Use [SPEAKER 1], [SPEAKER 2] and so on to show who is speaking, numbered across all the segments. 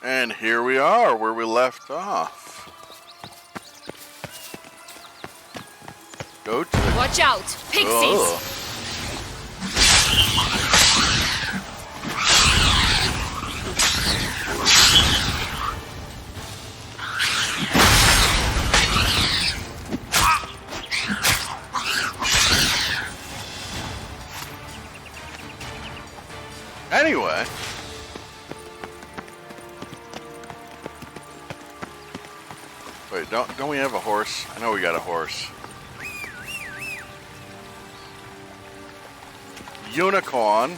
[SPEAKER 1] And here we are, where we left off. Go to the...
[SPEAKER 2] Watch out! Pixies!
[SPEAKER 1] Oh. Anyway. Wait, don't we have a horse? I know we got a horse. Unicorn.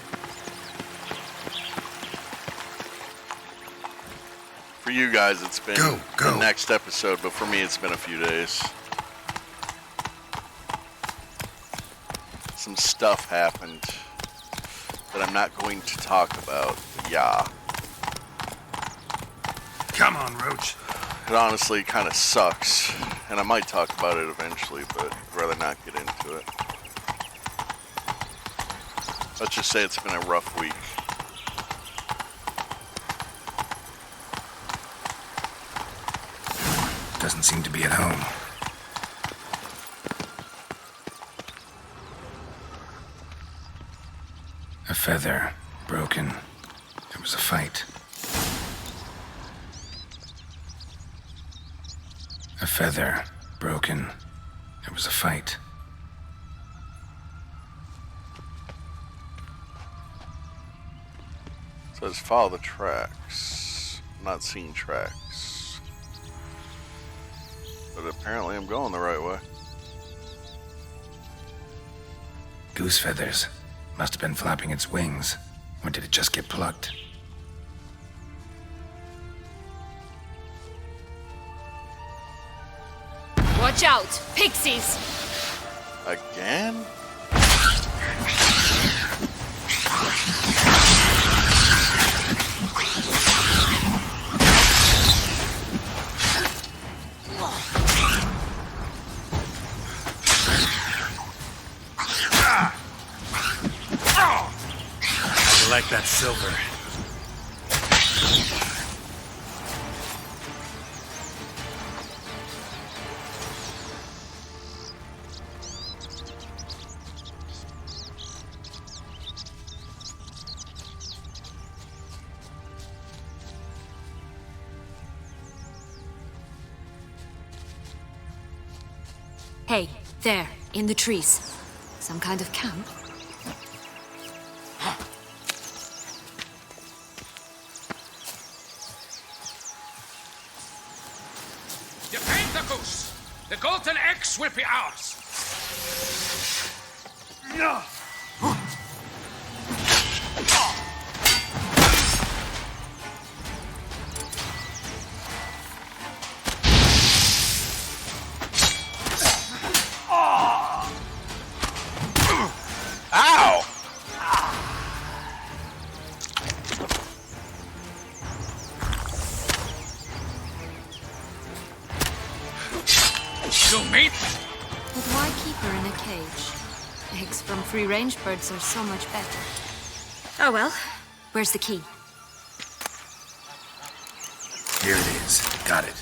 [SPEAKER 1] For you guys, it's been the next episode, but for me, it's been a few days. Some stuff happened that I'm not going to talk about. Yeah.
[SPEAKER 3] Come on, Roach.
[SPEAKER 1] It honestly kind of sucks, and I might talk about it eventually, but I'd rather not get into it. Let's just say it's been a rough week.
[SPEAKER 3] Doesn't seem to be at home. A feather broken. There was a fight. A feather broken. There was a fight.
[SPEAKER 1] It says follow the tracks. I'm not seeing tracks. But apparently I'm going the right way.
[SPEAKER 3] Goose feathers. Must have been flapping its wings. Or did it just get plucked?
[SPEAKER 2] Watch out! Pixies!
[SPEAKER 1] Again?
[SPEAKER 3] I like that silver.
[SPEAKER 2] Hey, there, in the trees. Some kind of camp?
[SPEAKER 4] Defend the goose! The golden eggs will be ours!
[SPEAKER 1] Ow!
[SPEAKER 4] You meat?
[SPEAKER 2] But why keep her in a cage? Eggs from free-range birds are so much better. Oh well. Where's the key?
[SPEAKER 3] Here it is. Got it.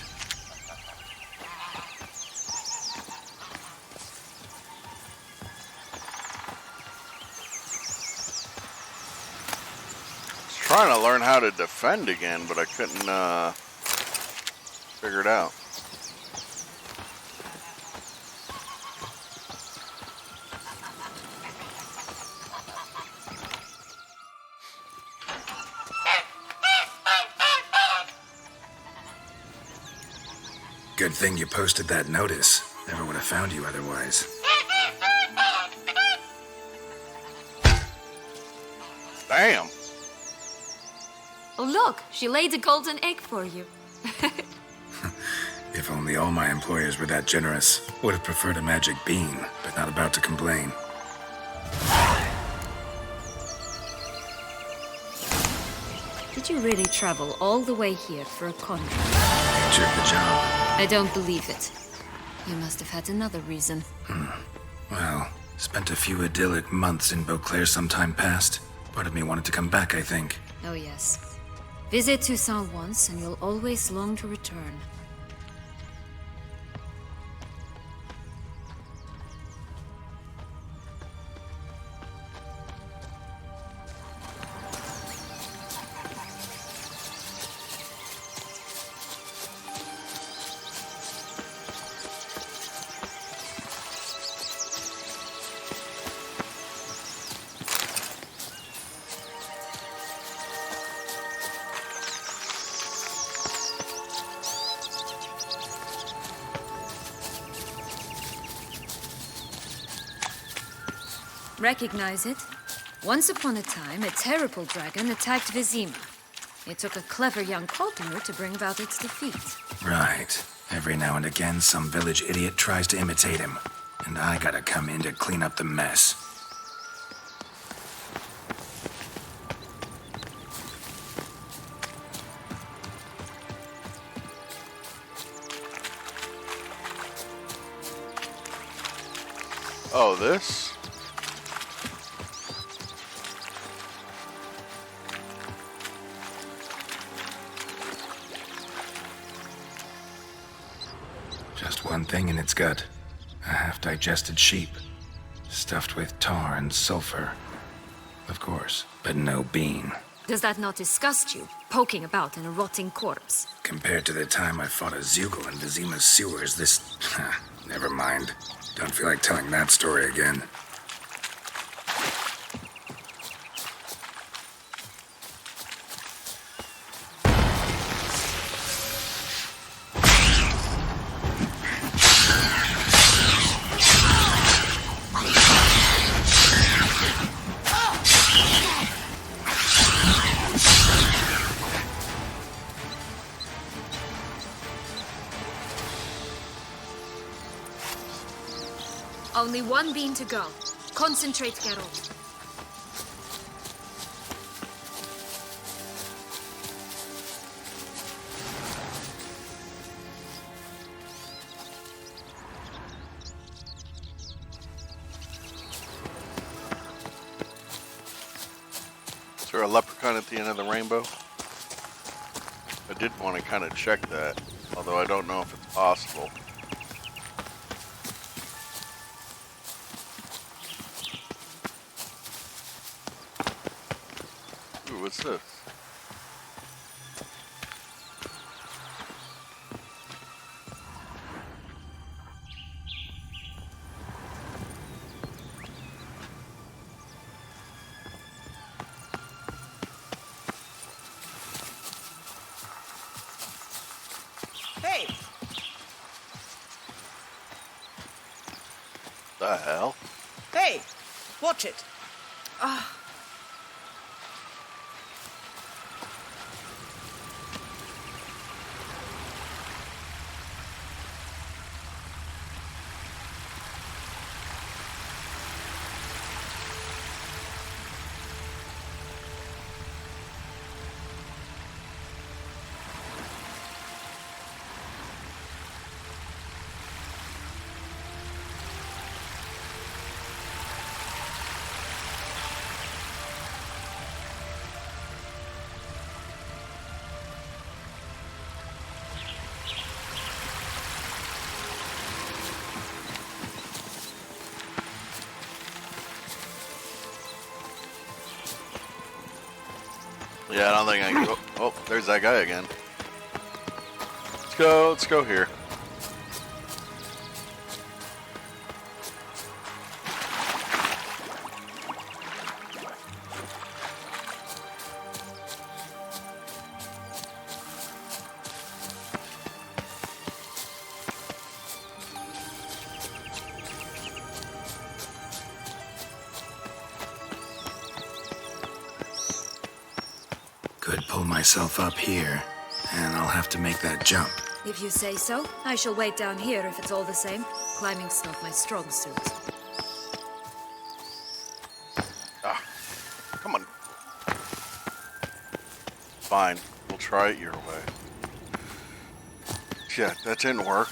[SPEAKER 1] Trying to learn how to defend again, but I couldn't figure it out.
[SPEAKER 3] Good thing you posted that notice. Never would have found you otherwise.
[SPEAKER 1] Damn.
[SPEAKER 2] Oh look, she laid a golden egg for you.
[SPEAKER 3] If only all my employers were that generous. Would have preferred a magic bean, but not about to complain.
[SPEAKER 2] Did you really travel all the way here for a contract?
[SPEAKER 3] Nature of the job.
[SPEAKER 2] I don't believe it. You must have had another reason.
[SPEAKER 3] Well, spent a few idyllic months in Beauclair some time past. Part of me wanted to come back, I think.
[SPEAKER 2] Oh yes. Visit Toussaint once, and you'll always long to return. Recognize it? Once upon a time, a terrible dragon attacked Vizima. It took a clever young courtier to bring about its defeat.
[SPEAKER 3] Right. Every now and again, some village idiot tries to imitate him. And I gotta come in to clean up the mess.
[SPEAKER 1] Oh, this?
[SPEAKER 3] Just one thing in its gut. A half-digested sheep. Stuffed with tar and sulfur. Of course, but no bean.
[SPEAKER 2] Does that not disgust you, poking about in a rotting corpse?
[SPEAKER 3] Compared to the time I fought a Zeugl in Vizima's sewers, this... never mind. Don't feel like telling that story again.
[SPEAKER 2] Only one bean to go. Concentrate, Geralt.
[SPEAKER 1] Is there a leprechaun at the end of the rainbow? I did want to kind of check that, although I don't know if it's possible. Ooh, what's this?
[SPEAKER 5] Hey!
[SPEAKER 1] The hell?
[SPEAKER 5] Hey! Watch it!
[SPEAKER 1] Yeah, I don't think I can go. Oh, there's that guy again. Let's go here.
[SPEAKER 3] Could pull myself up here, and I'll have to make that jump.
[SPEAKER 2] If you say so, I shall wait down here if it's all the same. Climbing's not my strong suit.
[SPEAKER 1] Ah, come on. Fine, we'll try it your way. Yeah, that didn't work.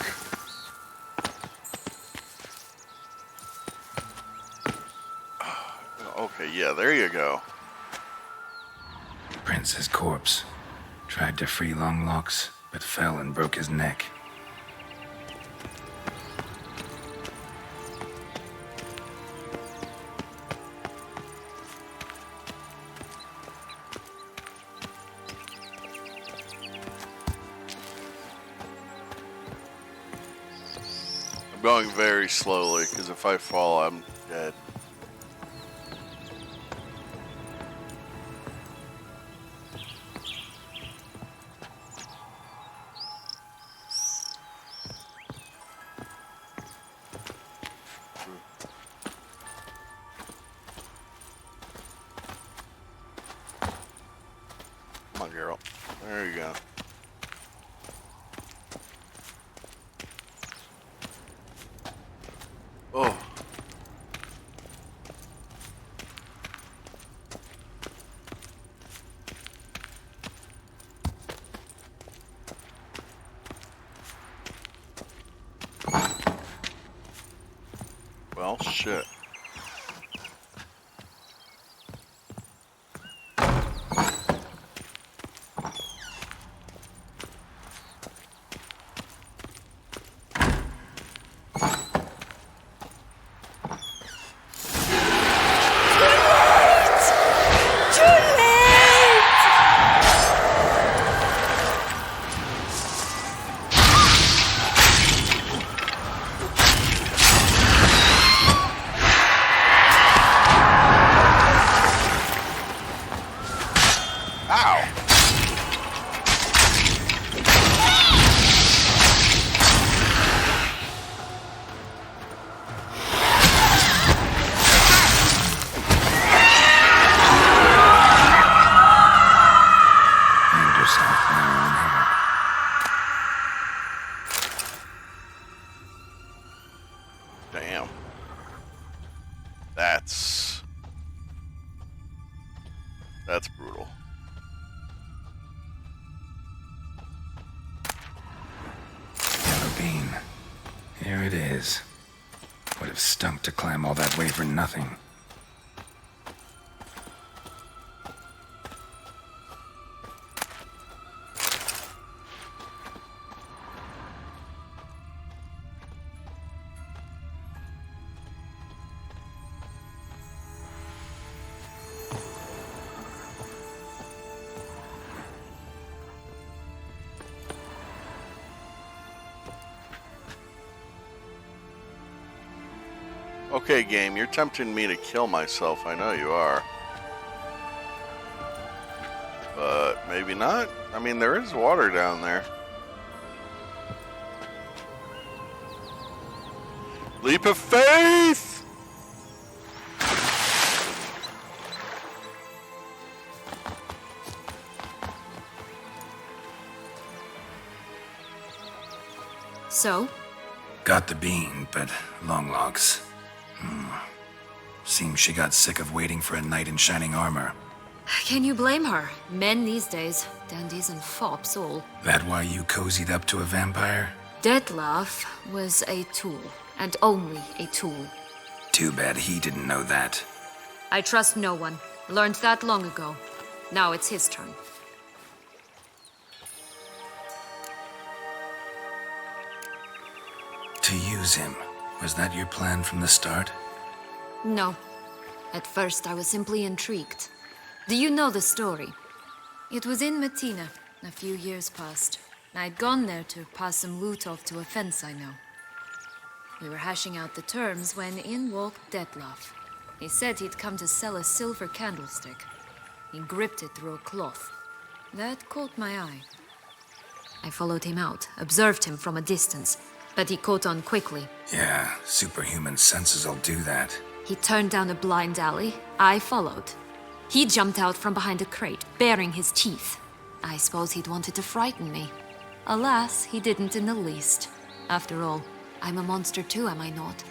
[SPEAKER 3] Ah,
[SPEAKER 1] Okay, yeah, there you go.
[SPEAKER 3] Prince's corpse. Tried to free Longlocks, but fell and broke his neck.
[SPEAKER 1] I'm going very slowly, because if I fall, I'm dead. Come on, Geralt. There you go. Oh. Well, shit. Damn. That's brutal.
[SPEAKER 3] Yellow bean. Here it is. Would have stunk to climb all that way for nothing.
[SPEAKER 1] Okay, game, you're tempting me to kill myself. I know you are. But maybe not. I mean, there is water down there. Leap of faith!
[SPEAKER 2] So?
[SPEAKER 3] Got the bean, but Longlocks. Seems she got sick of waiting for a knight in shining armor.
[SPEAKER 2] Can you blame her? Men these days, dandies and fops all.
[SPEAKER 3] That why you cozied up to a vampire?
[SPEAKER 2] Dettlaff was a tool, and only a tool.
[SPEAKER 3] Too bad he didn't know that.
[SPEAKER 2] I trust no one. Learned that long ago. Now it's his turn.
[SPEAKER 3] To use him. Was that your plan from the start?
[SPEAKER 2] No. At first, I was simply intrigued. Do you know the story? It was in Mettina, a few years past. I'd gone there to pass some loot off to a fence I know. We were hashing out the terms when in walked Dettlaff. He said he'd come to sell a silver candlestick. He gripped it through a cloth. That caught my eye. I followed him out, observed him from a distance, but he caught on quickly.
[SPEAKER 3] Yeah, superhuman senses will do that.
[SPEAKER 2] He turned down a blind alley. I followed. He jumped out from behind a crate, baring his teeth. I suppose he'd wanted to frighten me. Alas, he didn't in the least. After all, I'm a monster too, am I not?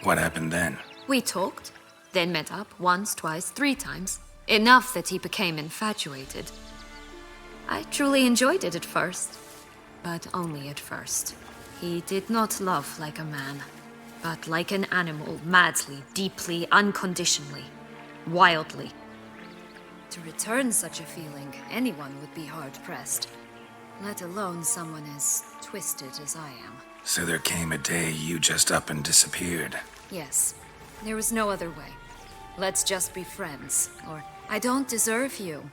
[SPEAKER 3] What happened then?
[SPEAKER 2] We talked, then met up once, twice, 3 times. Enough that he became infatuated. I truly enjoyed it at first. But only at first. He did not love like a man. but like an animal, madly, deeply, unconditionally, wildly. To return such a feeling, anyone would be hard-pressed, let alone someone as twisted as I am.
[SPEAKER 3] So there came a day you just up and disappeared.
[SPEAKER 2] Yes, there was no other way. Let's just be friends, or I don't deserve you.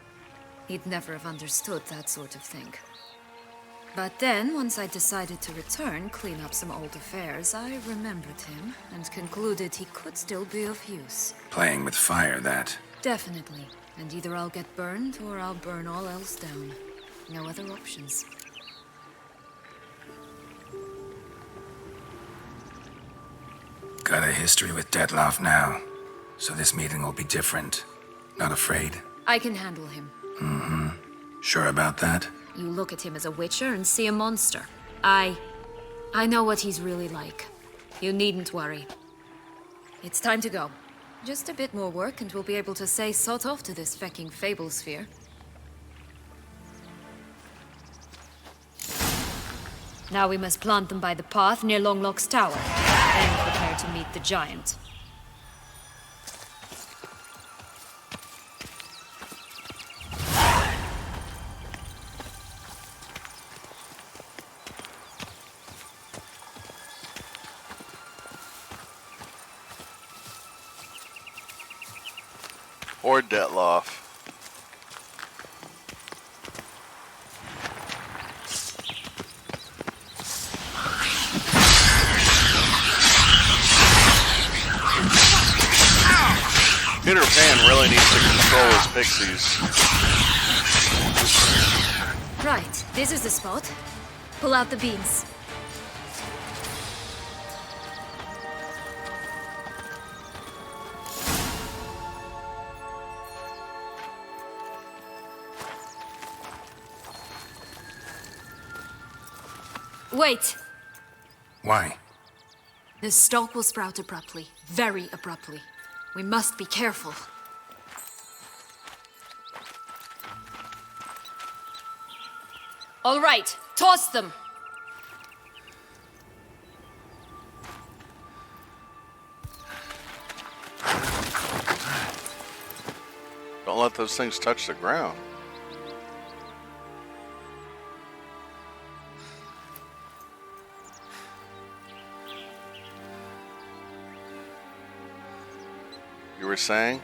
[SPEAKER 2] He'd never have understood that sort of thing. But then, once I decided to return, clean up some old affairs, I remembered him and concluded he could still be of use.
[SPEAKER 3] Playing with fire, that.
[SPEAKER 2] Definitely. And either I'll get burned, or I'll burn all else down. No other options.
[SPEAKER 3] Got a history with Detloff now, so this meeting will be different. Not afraid?
[SPEAKER 2] I can handle him.
[SPEAKER 3] Sure about that?
[SPEAKER 2] You look at him as a witcher and see a monster. I know what he's really like. You needn't worry. It's time to go. Just a bit more work and we'll be able to say sod off to this fecking fable sphere. Now we must plant them by the path near Longlock's tower. Then prepare to meet the giant.
[SPEAKER 1] Or Detloff. Peter Pan really needs to control his pixies.
[SPEAKER 2] Right, this is the spot. Pull out the beans. Wait!
[SPEAKER 3] Why?
[SPEAKER 2] The stalk will sprout abruptly. Very abruptly. We must be careful. All right, toss them!
[SPEAKER 1] Don't let those things touch the ground. You were saying?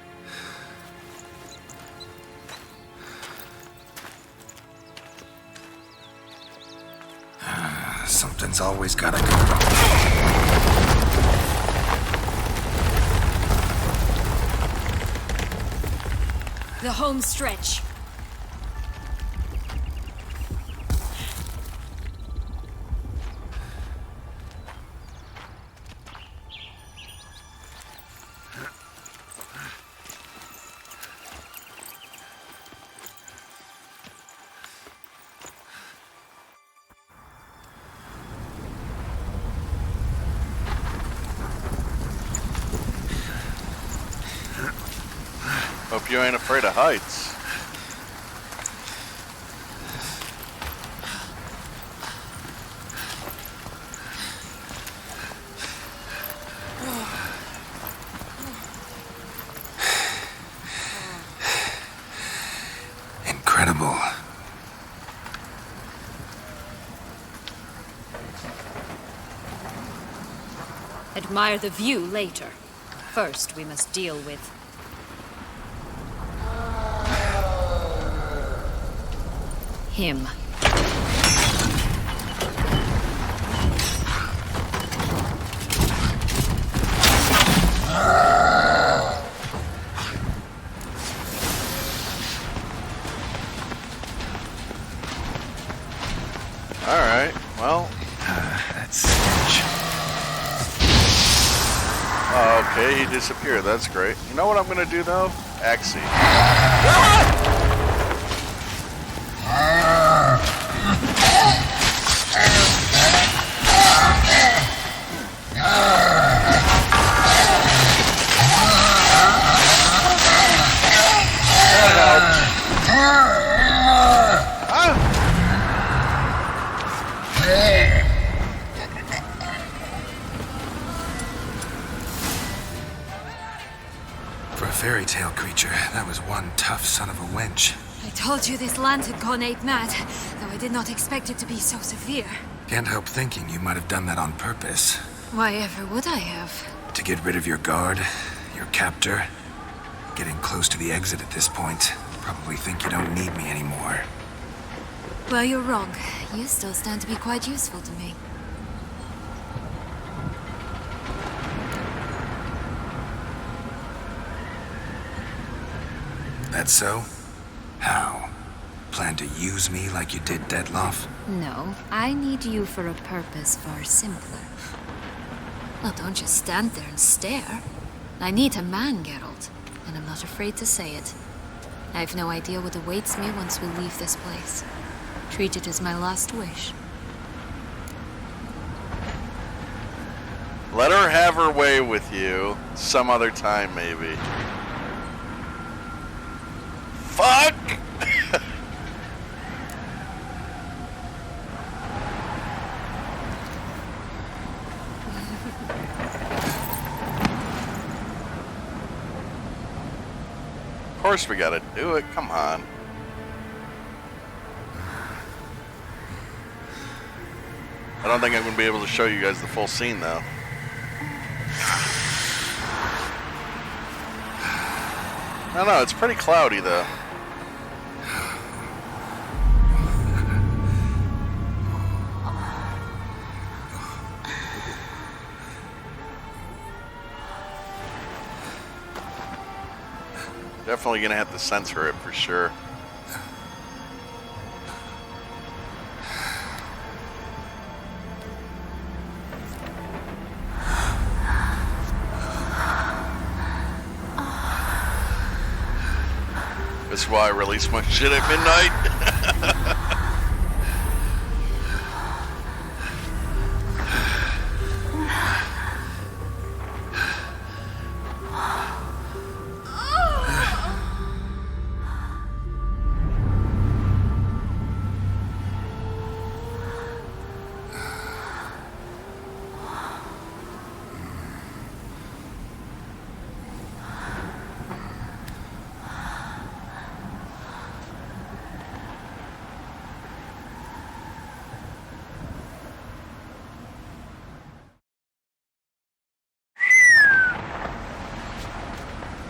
[SPEAKER 3] Something's always gotta go wrong.
[SPEAKER 2] The home stretch.
[SPEAKER 1] Hope you ain't afraid of heights.
[SPEAKER 3] Incredible.
[SPEAKER 2] Admire the view later. First, we must deal with him.
[SPEAKER 1] Alright, well.
[SPEAKER 3] That's stench.
[SPEAKER 1] Oh, okay, he disappeared. That's great. You know what I'm gonna do though? Axie.
[SPEAKER 3] fairy tale creature. That was one tough son of a wench.
[SPEAKER 2] I told you this land had gone ape mad, though I did not expect it to be so severe.
[SPEAKER 3] Can't help thinking you might have done that on purpose.
[SPEAKER 2] Why ever would I have?
[SPEAKER 3] To get rid of your guard, your captor. Getting close to the exit at this point. Probably think you don't need me anymore.
[SPEAKER 2] Well, you're wrong. You still stand to be quite useful to me.
[SPEAKER 3] That's so? How? Plan to use me like you did Detloff?
[SPEAKER 2] No, I need you for a purpose far simpler. Well, don't just stand there and stare. I need a man, Geralt, and I'm not afraid to say it. I have no idea what awaits me once we leave this place. Treat it as my last wish.
[SPEAKER 1] Let her have her way with you some other time, maybe. Fuck! Of course we gotta do it, come on. I don't think I'm gonna be able to show you guys the full scene though. No, it's pretty cloudy though. Definitely gonna have to censor it for sure. That's why I release my shit at midnight.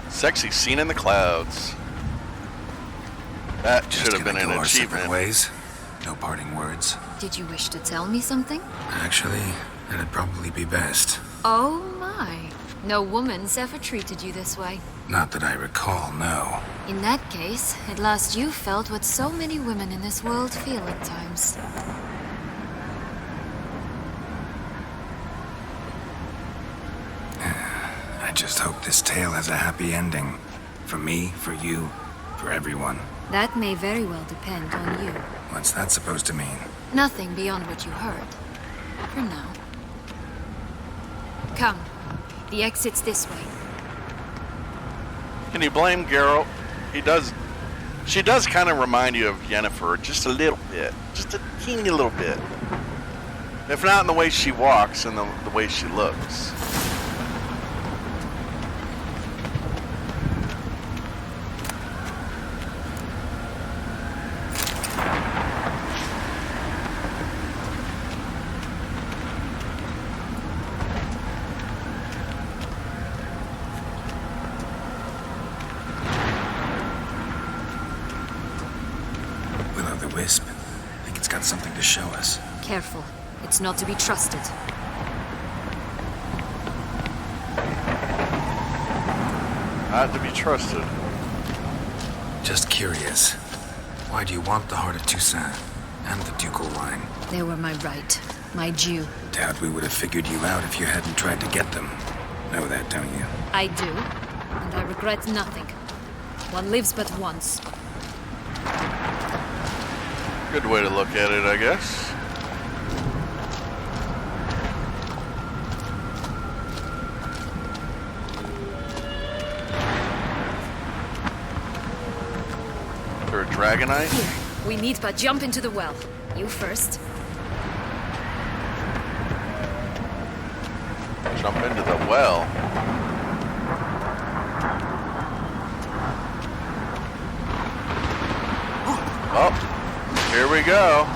[SPEAKER 1] Sexy scene in the clouds. That should have been an achievement.
[SPEAKER 3] Ways. No parting words.
[SPEAKER 2] Did you wish to tell me something?
[SPEAKER 3] Actually, that'd probably be best.
[SPEAKER 2] Oh my. No woman's ever treated you this way.
[SPEAKER 3] Not that I recall, no.
[SPEAKER 2] In that case, at last you felt what so many women in this world feel at times.
[SPEAKER 3] I just hope this tale has a happy ending. For me, for you, for everyone.
[SPEAKER 2] That may very well depend on you.
[SPEAKER 3] What's that supposed to mean?
[SPEAKER 2] Nothing beyond what you heard. For now. Come. The exit's this way.
[SPEAKER 1] Can you blame Geralt? She does kind of remind you of Yennefer, just a little bit. Just a teeny little bit. If not in the way she walks and the way she looks.
[SPEAKER 3] Wisp. I think it's got something to show us.
[SPEAKER 2] Careful. It's not to be trusted.
[SPEAKER 1] Not to be trusted.
[SPEAKER 3] Just curious. Why do you want the heart of Toussaint and the ducal line?
[SPEAKER 2] They were my right. My due.
[SPEAKER 3] Doubt we would have figured you out if you hadn't tried to get them. Know that, don't you?
[SPEAKER 2] I do. And I regret nothing. One lives but once.
[SPEAKER 1] Good way to look at it, I guess. Is there a dragonite?
[SPEAKER 2] Here, we need but jump into the well. You first.
[SPEAKER 1] Jump into the well. Oh, here we go.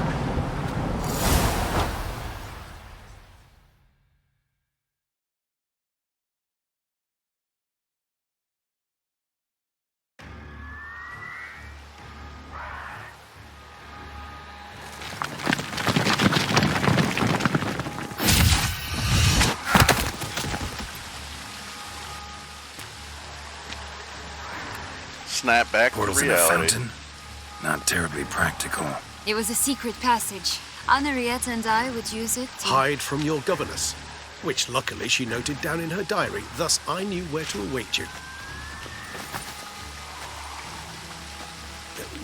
[SPEAKER 1] Snap back to
[SPEAKER 3] Portals in a
[SPEAKER 1] reality.
[SPEAKER 3] fountain? Not terribly practical.
[SPEAKER 2] It was a secret passage. Henriette and I would use it to...
[SPEAKER 6] Hide from your governess, which luckily she noted down in her diary, thus I knew where to await you.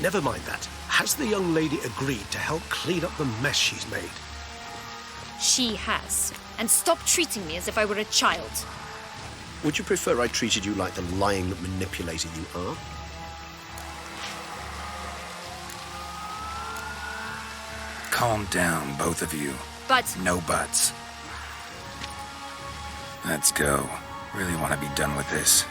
[SPEAKER 6] Never mind that. Has the young lady agreed to help clean up the mess she's made?
[SPEAKER 7] She has. And stop treating me as if I were a child.
[SPEAKER 6] Would you prefer I treated you like the lying manipulator you are?
[SPEAKER 3] Calm down, both of you.
[SPEAKER 7] But
[SPEAKER 3] No buts. Let's go. Really want to be done with this.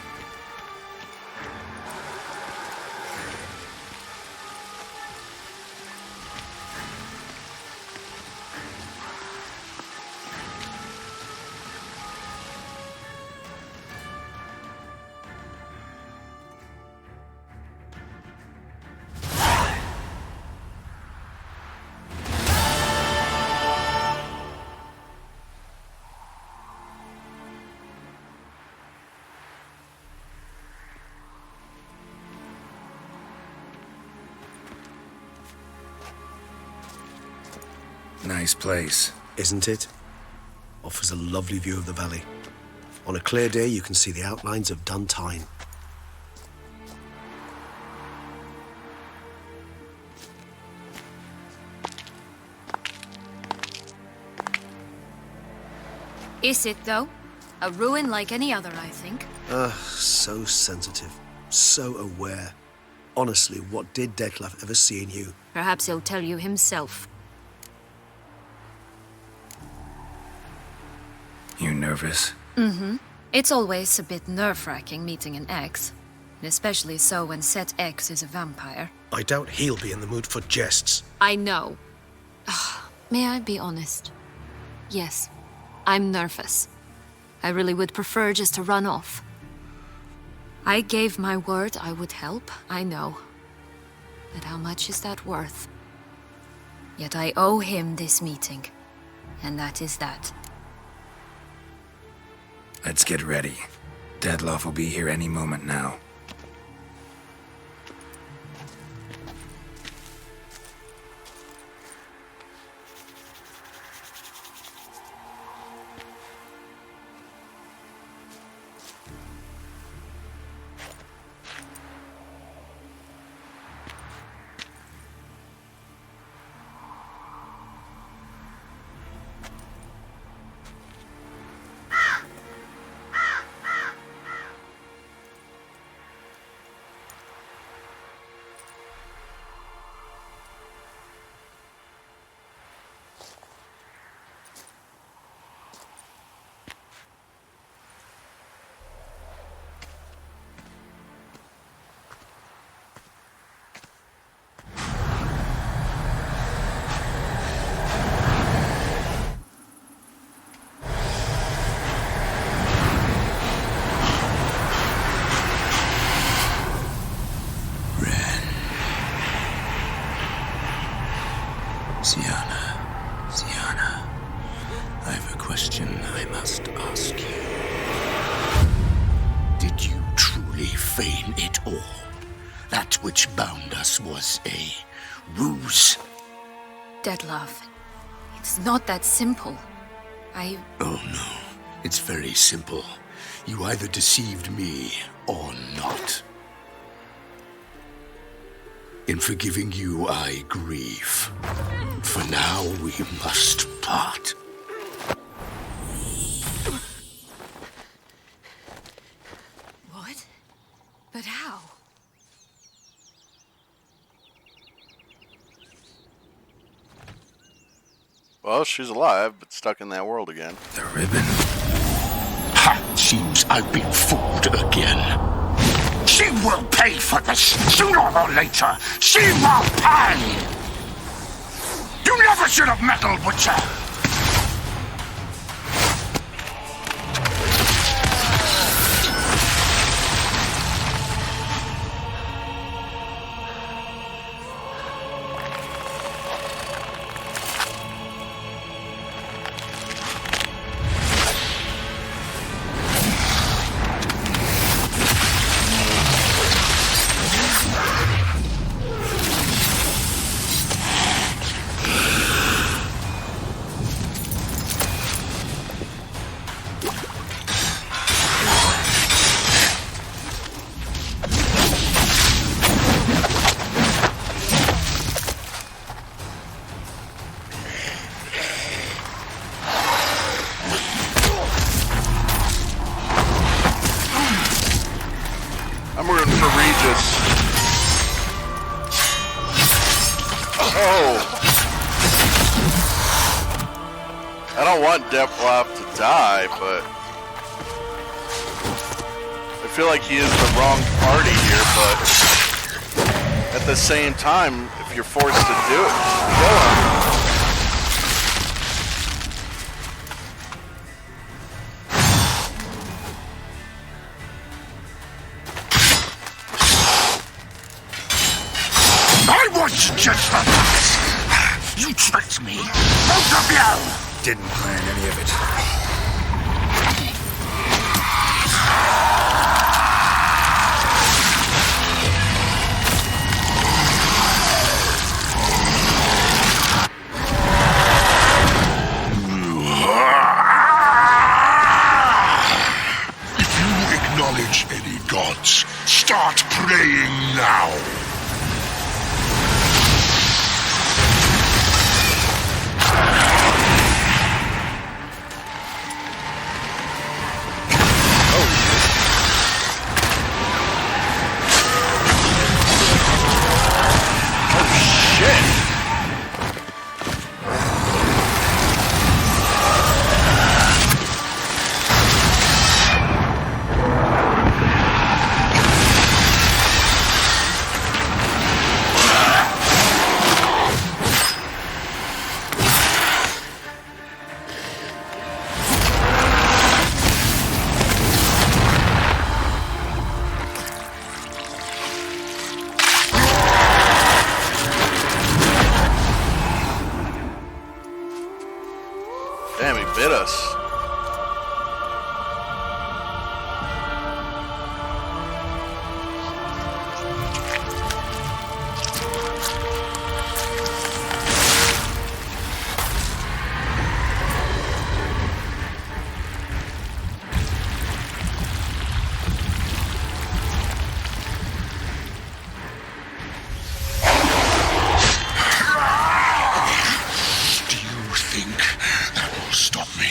[SPEAKER 3] Nice place.
[SPEAKER 6] Isn't it? Offers a lovely view of the valley. On a clear day, you can see the outlines of Duntine.
[SPEAKER 2] Is it, though? A ruin like any other, I think.
[SPEAKER 6] So sensitive. So aware. Honestly, what did Detlef ever see in you?
[SPEAKER 2] Perhaps he'll tell you himself.
[SPEAKER 3] You nervous?
[SPEAKER 2] It's always a bit nerve-wracking meeting an ex. And especially so when said ex is a vampire.
[SPEAKER 6] I doubt he'll be in the mood for jests.
[SPEAKER 2] I know. May I be honest? Yes, I'm nervous. I really would prefer just to run off. I gave my word I would help, I know. But how much is that worth? Yet I owe him this meeting. And that is that.
[SPEAKER 3] Let's get ready. Deadloff will be here any moment now. Syanna, I have a question I must ask you. Did you truly feign it all? That which bound us was a ruse?
[SPEAKER 2] Detlef, it's not that simple.
[SPEAKER 8] Oh no, it's very simple. You either deceived me or not. In forgiving you, I grieve. For now, we must part.
[SPEAKER 2] What? But how?
[SPEAKER 1] Well, she's alive, but stuck in that world again.
[SPEAKER 3] The ribbon.
[SPEAKER 8] Ha! Seems I've been fooled again. She will pay for this. Sooner or later, she will pay! You never should have meddled with her!
[SPEAKER 1] I'm rooting for Regis. Oh! I don't want Deathlock to die, but I feel like he is the wrong party here, but at the same time, if you're forced to do it, kill him.
[SPEAKER 8] Just the facts. You tricked me. Both of you!
[SPEAKER 3] Didn't plan any of it.
[SPEAKER 8] If you acknowledge any gods, start praying now.
[SPEAKER 1] Damn, he bit us.
[SPEAKER 8] Do you think that will stop me?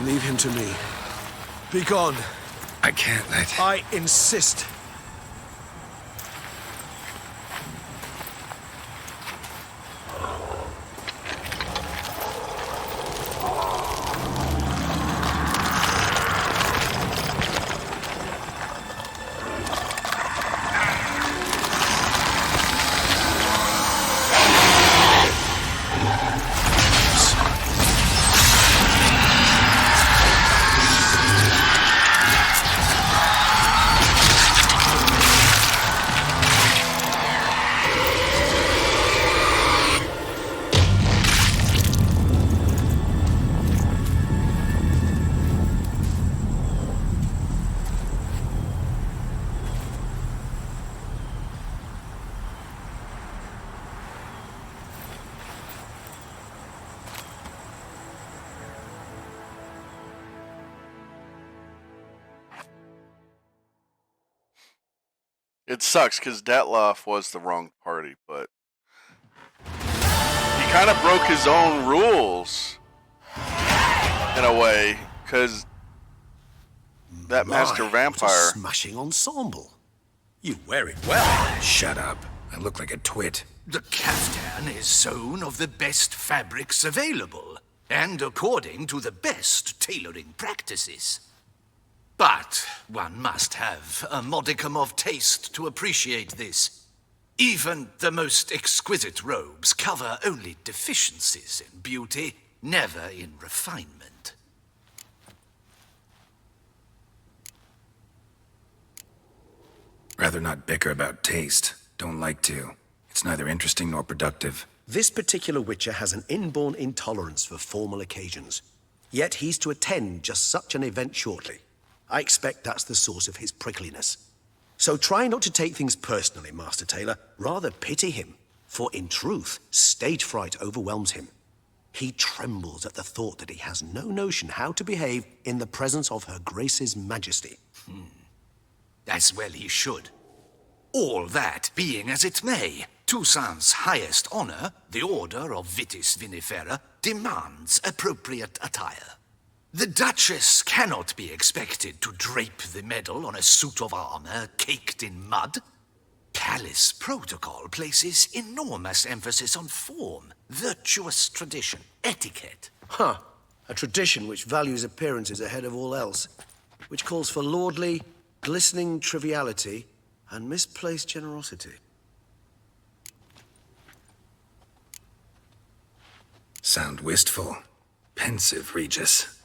[SPEAKER 6] Leave him to me. Be gone.
[SPEAKER 3] I can't let...
[SPEAKER 6] I insist.
[SPEAKER 1] It sucks because Detloff was the wrong party, but he kind of broke his own rules in a way because that Master Vampire.
[SPEAKER 6] What a smashing ensemble. You wear it well.
[SPEAKER 3] Shut up. I look like a twit.
[SPEAKER 8] The caftan is sewn of the best fabrics available, and according to the best tailoring practices. But one must have a modicum of taste to appreciate this. Even the most exquisite robes cover only deficiencies in beauty, never in refinement.
[SPEAKER 3] Rather not bicker about taste. Don't like to. It's neither interesting nor productive.
[SPEAKER 6] This particular Witcher has an inborn intolerance for formal occasions. Yet he's to attend just such an event shortly. I expect that's the source of his prickliness. So try not to take things personally, Master Taylor. Rather pity him. For in truth, stage fright overwhelms him. He trembles at the thought that he has no notion how to behave in the presence of Her Grace's Majesty.
[SPEAKER 8] As well he should. All that being as it may, Toussaint's highest honor, the Order of Vitis Vinifera, demands appropriate attire. The Duchess cannot be expected to drape the medal on a suit of armor caked in mud. Palace protocol places enormous emphasis on form, virtuous tradition, etiquette.
[SPEAKER 6] Huh. A tradition which values appearances ahead of all else. Which calls for lordly, glistening triviality and misplaced generosity.
[SPEAKER 3] Sound wistful. Pensive, Regis.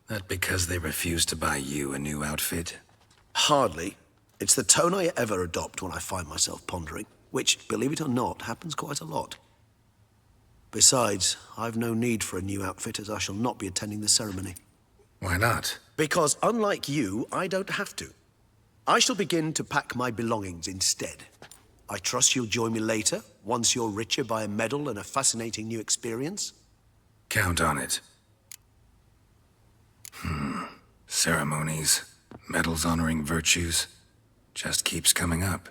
[SPEAKER 3] That because they refuse to buy you a new outfit?
[SPEAKER 6] Hardly. It's the tone I ever adopt when I find myself pondering, which, believe it or not, happens quite a lot. Besides, I've no need for a new outfit as I shall not be attending the ceremony.
[SPEAKER 3] Why not?
[SPEAKER 6] Because unlike you, I don't have to. I shall begin to pack my belongings instead. I trust you'll join me later, once you're richer by a medal and a fascinating new experience?
[SPEAKER 3] Count on it. Ceremonies, medals honoring virtues, just keeps coming up.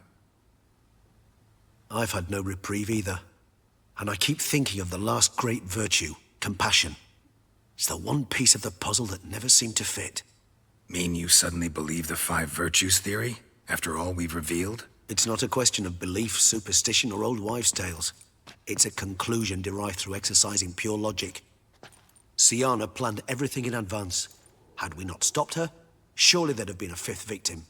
[SPEAKER 6] I've had no reprieve either. And I keep thinking of the last great virtue, compassion. It's the one piece of the puzzle that never seemed to fit.
[SPEAKER 3] Mean you suddenly believe the 5 virtues theory, after all we've revealed?
[SPEAKER 6] It's not a question of belief, superstition, or old wives' tales. It's a conclusion derived through exercising pure logic. Syanna planned everything in advance. Had we not stopped her, surely there'd have been a 5th victim.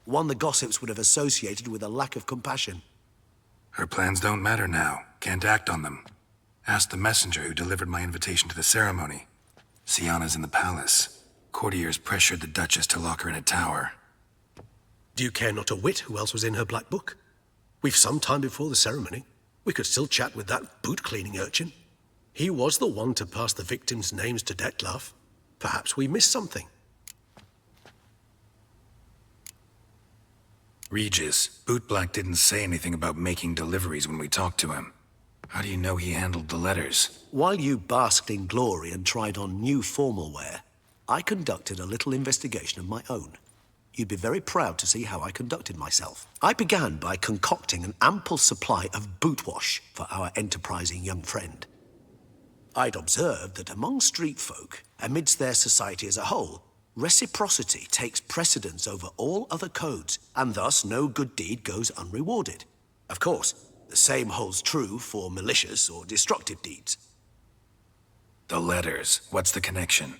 [SPEAKER 6] One the gossips would have associated with a lack of compassion.
[SPEAKER 3] Her plans don't matter now. Can't act on them. Ask the messenger who delivered my invitation to the ceremony. Syanna's in the palace. Courtiers pressured the Duchess to lock her in a tower.
[SPEAKER 6] Do you care not a whit who else was in her black book? We've some time before the ceremony. We could still chat with that boot-cleaning urchin. He was the one to pass the victims' names to Detlaff. Perhaps we missed something.
[SPEAKER 3] Regis, Bootblack didn't say anything about making deliveries when we talked to him. How do you know he handled the letters?
[SPEAKER 6] While you basked in glory and tried on new formal wear, I conducted a little investigation of my own. You'd be very proud to see how I conducted myself. I began by concocting an ample supply of boot wash for our enterprising young friend. I'd observed that among street folk, amidst their society as a whole, reciprocity takes precedence over all other codes, and thus no good deed goes unrewarded. Of course, the same holds true for malicious or destructive deeds.
[SPEAKER 3] The letters, what's the connection?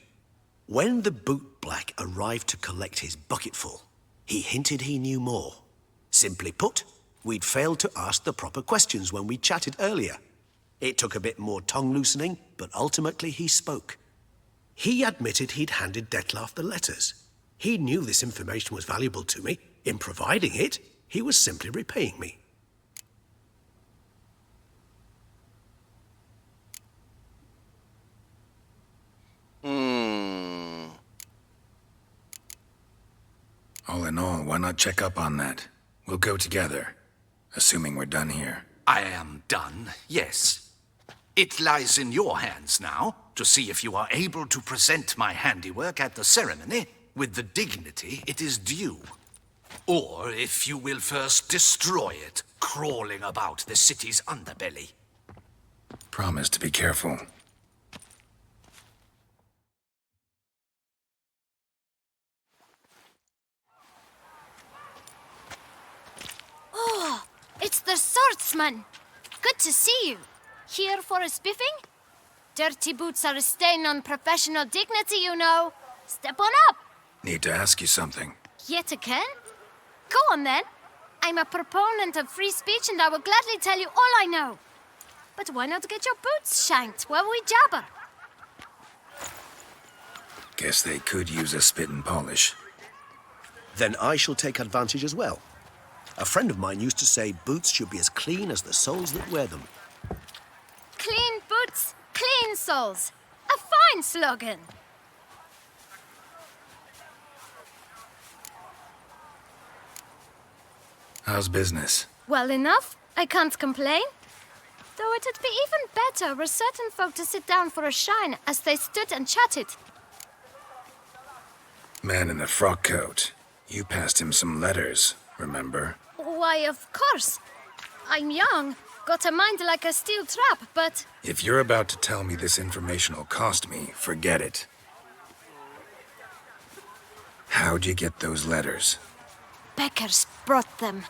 [SPEAKER 6] When the bootblack arrived to collect his bucketful, he hinted he knew more. Simply put, we'd failed to ask the proper questions when we chatted earlier. It took a bit more tongue-loosening, but ultimately he spoke. He admitted he'd handed Dettlaff the letters. He knew this information was valuable to me. In providing it, he was simply repaying me.
[SPEAKER 3] All in all, why not check up on that? We'll go together, assuming we're done here.
[SPEAKER 8] I am done, yes. It lies in your hands now to see if you are able to present my handiwork at the ceremony with the dignity it is due. Or if you will first destroy it, crawling about the city's underbelly.
[SPEAKER 3] Promise to be careful.
[SPEAKER 7] Oh, it's the swordsman. Good to see you. Here for a spiffing? Dirty boots are a stain on professional dignity, you know. Step on up.
[SPEAKER 3] Need to ask you something.
[SPEAKER 7] Yet again? Go on then. I'm a proponent of free speech and I will gladly tell you all I know. But why not get your boots shanked while we jabber?
[SPEAKER 3] Guess they could use a spit and polish.
[SPEAKER 6] Then I shall take advantage as well. A friend of mine used to say boots should be as clean as the soles that wear them.
[SPEAKER 7] Clean boots, clean soles. A fine slogan.
[SPEAKER 3] How's business?
[SPEAKER 7] Well enough. I can't complain. Though it'd be even better were certain folk to sit down for a shine as they stood and chatted.
[SPEAKER 3] Man in the frock coat. You passed him some letters, remember?
[SPEAKER 7] Why, of course. I'm young, got a mind like a steel trap, but...
[SPEAKER 3] If you're about to tell me this information will cost me, forget it. How'd you get those letters?
[SPEAKER 7] Beggars brought them.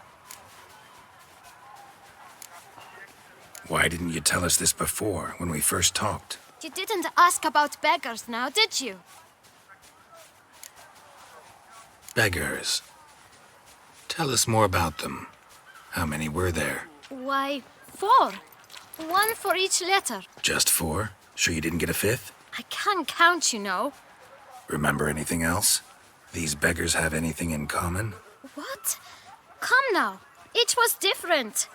[SPEAKER 3] Why didn't you tell us this before, when we first talked?
[SPEAKER 7] You didn't ask about beggars now, did you?
[SPEAKER 3] Beggars. Tell us more about them. How many were there?
[SPEAKER 7] Why, 4. 1 for each letter.
[SPEAKER 3] Just 4? Sure you didn't get a 5th?
[SPEAKER 7] I can't count, you know.
[SPEAKER 3] Remember anything else? These beggars have anything in common?
[SPEAKER 7] What? Come now. Each was different.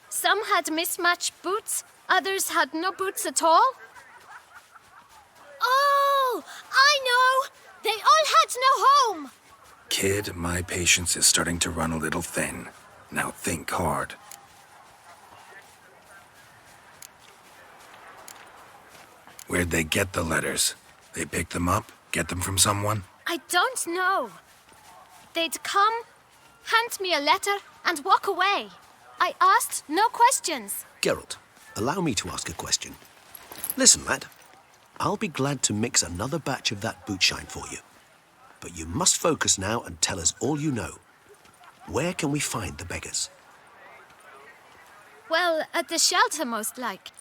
[SPEAKER 7] Some had mismatched boots, others had no boots at all. Oh, I know! They all had no home!
[SPEAKER 3] Kid, my patience is starting to run a little thin. Now think hard. Where'd they get the letters? They pick them up? Get them from someone?
[SPEAKER 7] I don't know. They'd come, hand me a letter, and walk away. I asked no questions.
[SPEAKER 6] Geralt, allow me to ask a question. Listen, lad. I'll be glad to mix another batch of that boot shine for you. But you must focus now and tell us all you know. Where can we find the beggars?
[SPEAKER 7] Well, at the shelter, most like.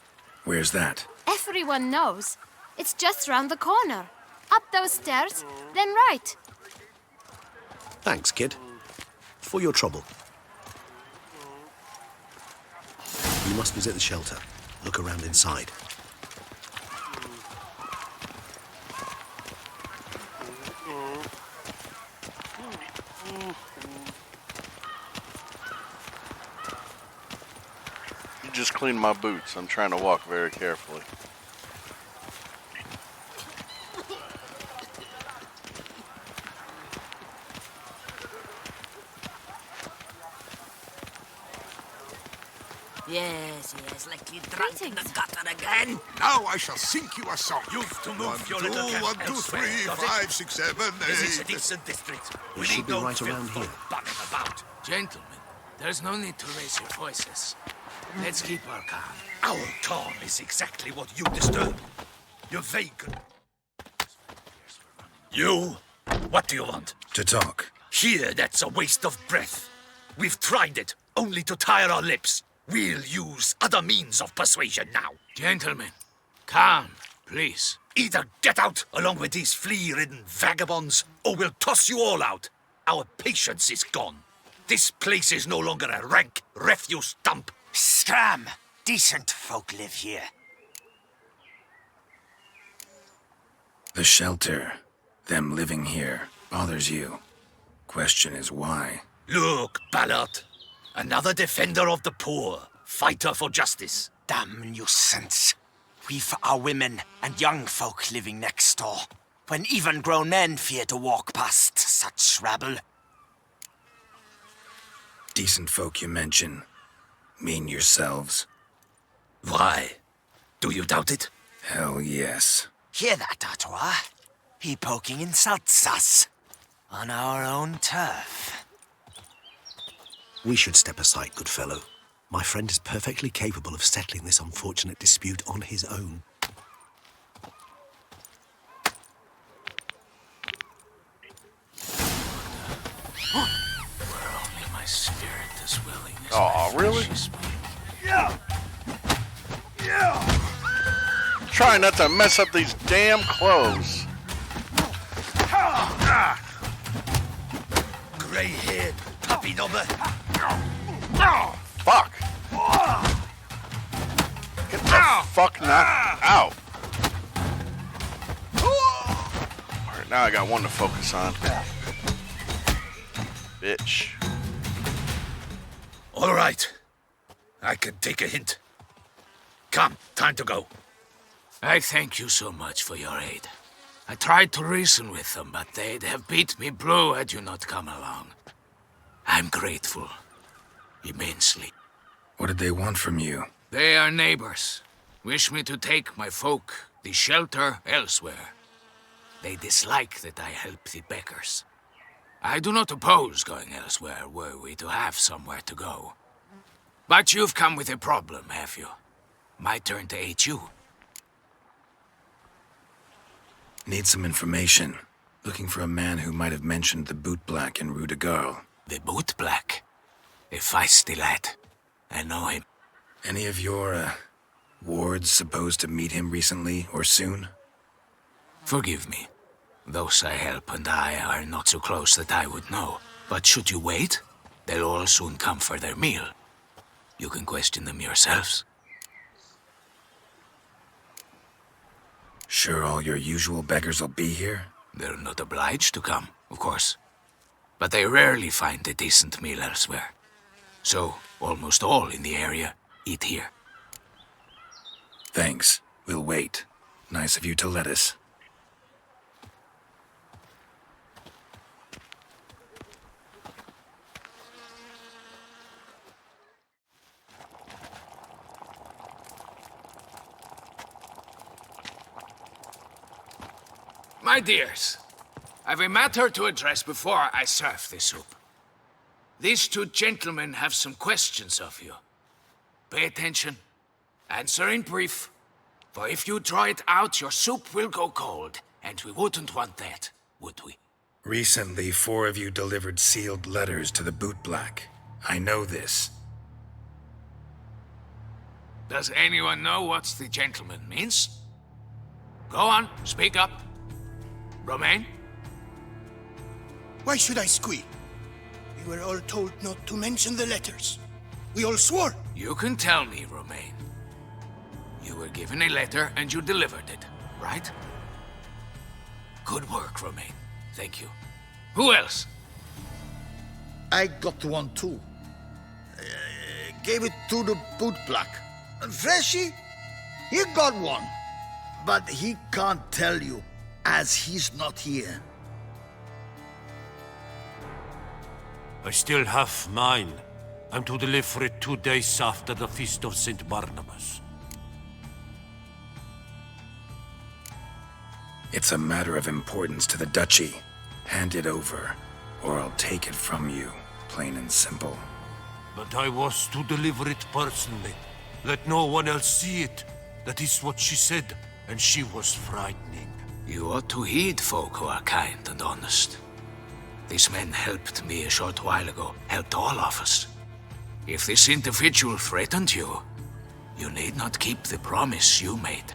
[SPEAKER 3] Where's that?
[SPEAKER 7] Everyone knows. It's just round the corner. Up those stairs, then right.
[SPEAKER 6] Thanks, kid. For your trouble. You must visit the shelter. Look around inside.
[SPEAKER 1] You just cleaned my boots. I'm trying to walk very carefully.
[SPEAKER 9] Yes, likely drunk in the gutter again.
[SPEAKER 10] Now I shall sink you a song.
[SPEAKER 4] You've to move
[SPEAKER 10] 1,
[SPEAKER 4] your
[SPEAKER 10] 2,
[SPEAKER 4] little camp
[SPEAKER 10] 1, 2,
[SPEAKER 4] elsewhere,
[SPEAKER 10] 3,
[SPEAKER 4] does it?
[SPEAKER 10] 5, 6, 7, 8.
[SPEAKER 4] This is a decent district.
[SPEAKER 6] We
[SPEAKER 4] We
[SPEAKER 6] should
[SPEAKER 4] need
[SPEAKER 6] be
[SPEAKER 4] no
[SPEAKER 6] right around
[SPEAKER 4] filth
[SPEAKER 6] here.
[SPEAKER 4] bunning about. Gentlemen, there's no need to raise your voices. Let's keep our calm.
[SPEAKER 8] Our calm is exactly what you disturb. You're vacant. You? What do you want?
[SPEAKER 3] To talk.
[SPEAKER 8] Here, that's a waste of breath. We've tried it, only to tire our lips. We'll use other means of persuasion now.
[SPEAKER 4] Gentlemen, calm, please.
[SPEAKER 8] Either get out along with these flea-ridden vagabonds, or we'll toss you all out. Our patience is gone. This place is no longer a rank refuse dump.
[SPEAKER 9] Scram! Decent folk live here.
[SPEAKER 3] The shelter, them living here, bothers you. Question is why?
[SPEAKER 8] Look, Ballard. Another defender of the poor. Fighter for justice.
[SPEAKER 9] Damn nuisance. We've our women and young folk living next door, when even grown men fear to walk past such rabble.
[SPEAKER 3] Decent folk you mention. Mean yourselves?
[SPEAKER 8] Why? Do you doubt it?
[SPEAKER 3] Hell yes.
[SPEAKER 9] Hear that, Artois? He poking insults us. On our own turf.
[SPEAKER 6] We should step aside, good fellow. My friend is perfectly capable of settling this unfortunate dispute on his own.
[SPEAKER 4] Were only my spirit as willing as
[SPEAKER 1] Oh,
[SPEAKER 4] my
[SPEAKER 1] really?
[SPEAKER 4] flesh is weak.
[SPEAKER 1] Try not to mess up these damn clothes.
[SPEAKER 8] Grey-haired puppy knobber.
[SPEAKER 1] Fuck. Get the fuck out. Alright, now I got one to focus on. Bitch.
[SPEAKER 8] All right. I can take a hint. Come, time to go.
[SPEAKER 4] I thank you so much for your aid. I tried to reason with them, but they'd have beat me blue had you not come along. I'm grateful. Immensely.
[SPEAKER 3] What did they want from you?
[SPEAKER 4] They are neighbors. Wish me to take my folk, the shelter, elsewhere. They dislike that I help the beggars. I do not oppose going elsewhere, were we to have somewhere to go. But you've come with a problem, have you? My turn to aid you.
[SPEAKER 3] Need some information. Looking for a man who might have mentioned the boot black in Rue de Garl.
[SPEAKER 4] The boot black? A feisty lad. I know him.
[SPEAKER 3] Any of your, wards supposed to meet him recently or soon?
[SPEAKER 4] Forgive me. Those I help and I are not so close that I would know. But should you wait, they'll all soon come for their meal. You can question them yourselves.
[SPEAKER 3] Sure all your usual beggars will be here?
[SPEAKER 4] They're not obliged to come, of course. But they rarely find a decent meal elsewhere. So, almost all in the area eat here.
[SPEAKER 3] Thanks. We'll wait. Nice of you to let us.
[SPEAKER 4] My dears, I've a matter to address before I serve the soup. These two gentlemen have some questions of you. Pay attention. Answer in brief. For if you draw it out, your soup will go cold, and we wouldn't want that, would we?
[SPEAKER 3] Recently, 4 of you delivered sealed letters to the boot black. I know this.
[SPEAKER 4] Does anyone know what the gentleman means? Go on, speak up. Romain?
[SPEAKER 11] Why should I squeal? We were all told not to mention the letters. We all swore.
[SPEAKER 4] You can tell me, Romain. You were given a letter and you delivered it, right? Good work, Romain. Thank you. Who else?
[SPEAKER 12] I got one too. Gave it to the boot black. And Freshy, he got one. But he can't tell you, as he's not here.
[SPEAKER 13] I still have mine. I'm to deliver it 2 days after the Feast of St. Barnabas.
[SPEAKER 3] It's a matter of importance to the Duchy. Hand it over, or I'll take it from you, plain and simple.
[SPEAKER 13] but I was to deliver it personally. Let no one else see it. That is what she said, and she was frightening.
[SPEAKER 4] You ought to heed folk who are kind and honest. These men helped me a short while ago, helped all of us. If this individual threatened you, you need not keep the promise you made.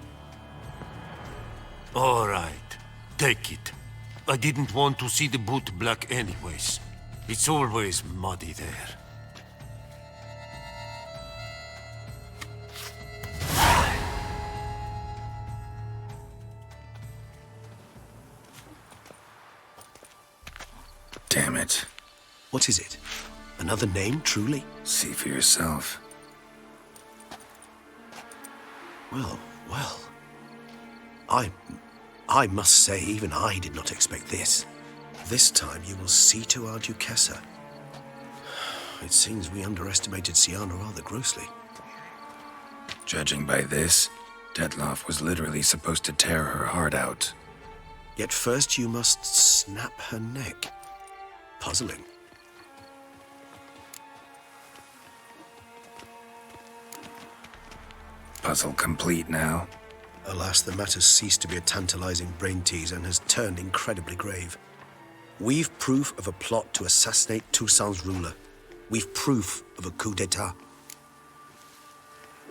[SPEAKER 13] All right, take it. I didn't want to see the boot black anyways. It's always muddy there.
[SPEAKER 3] Damn it.
[SPEAKER 6] What is it? Another name, truly?
[SPEAKER 3] See for yourself.
[SPEAKER 6] Well, well. I must say, even I did not expect this. This time you will see to our Duchessa. It seems we underestimated Syanna rather grossly.
[SPEAKER 3] Judging by this, Detloff was literally supposed to tear her heart out.
[SPEAKER 6] Yet first you must snap her neck. Puzzling.
[SPEAKER 3] Puzzle complete now.
[SPEAKER 6] Alas, the matter's ceased to be a tantalizing brain tease and has turned incredibly grave. We've proof of a plot to assassinate Toussaint's ruler. We've proof of a coup d'etat.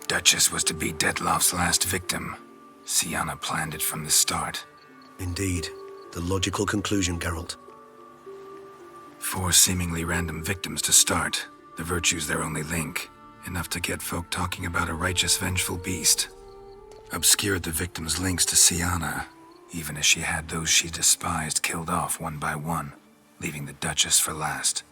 [SPEAKER 3] Duchess was to be Detloff's last victim. Syanna planned it from the start.
[SPEAKER 6] Indeed. The logical conclusion, Geralt.
[SPEAKER 3] 4 seemingly random victims to start. The virtue's their only link. Enough to get folk talking about a righteous, vengeful beast. Obscured the victims' links to Syanna, even as she had those she despised killed off one by one, leaving the Duchess for last.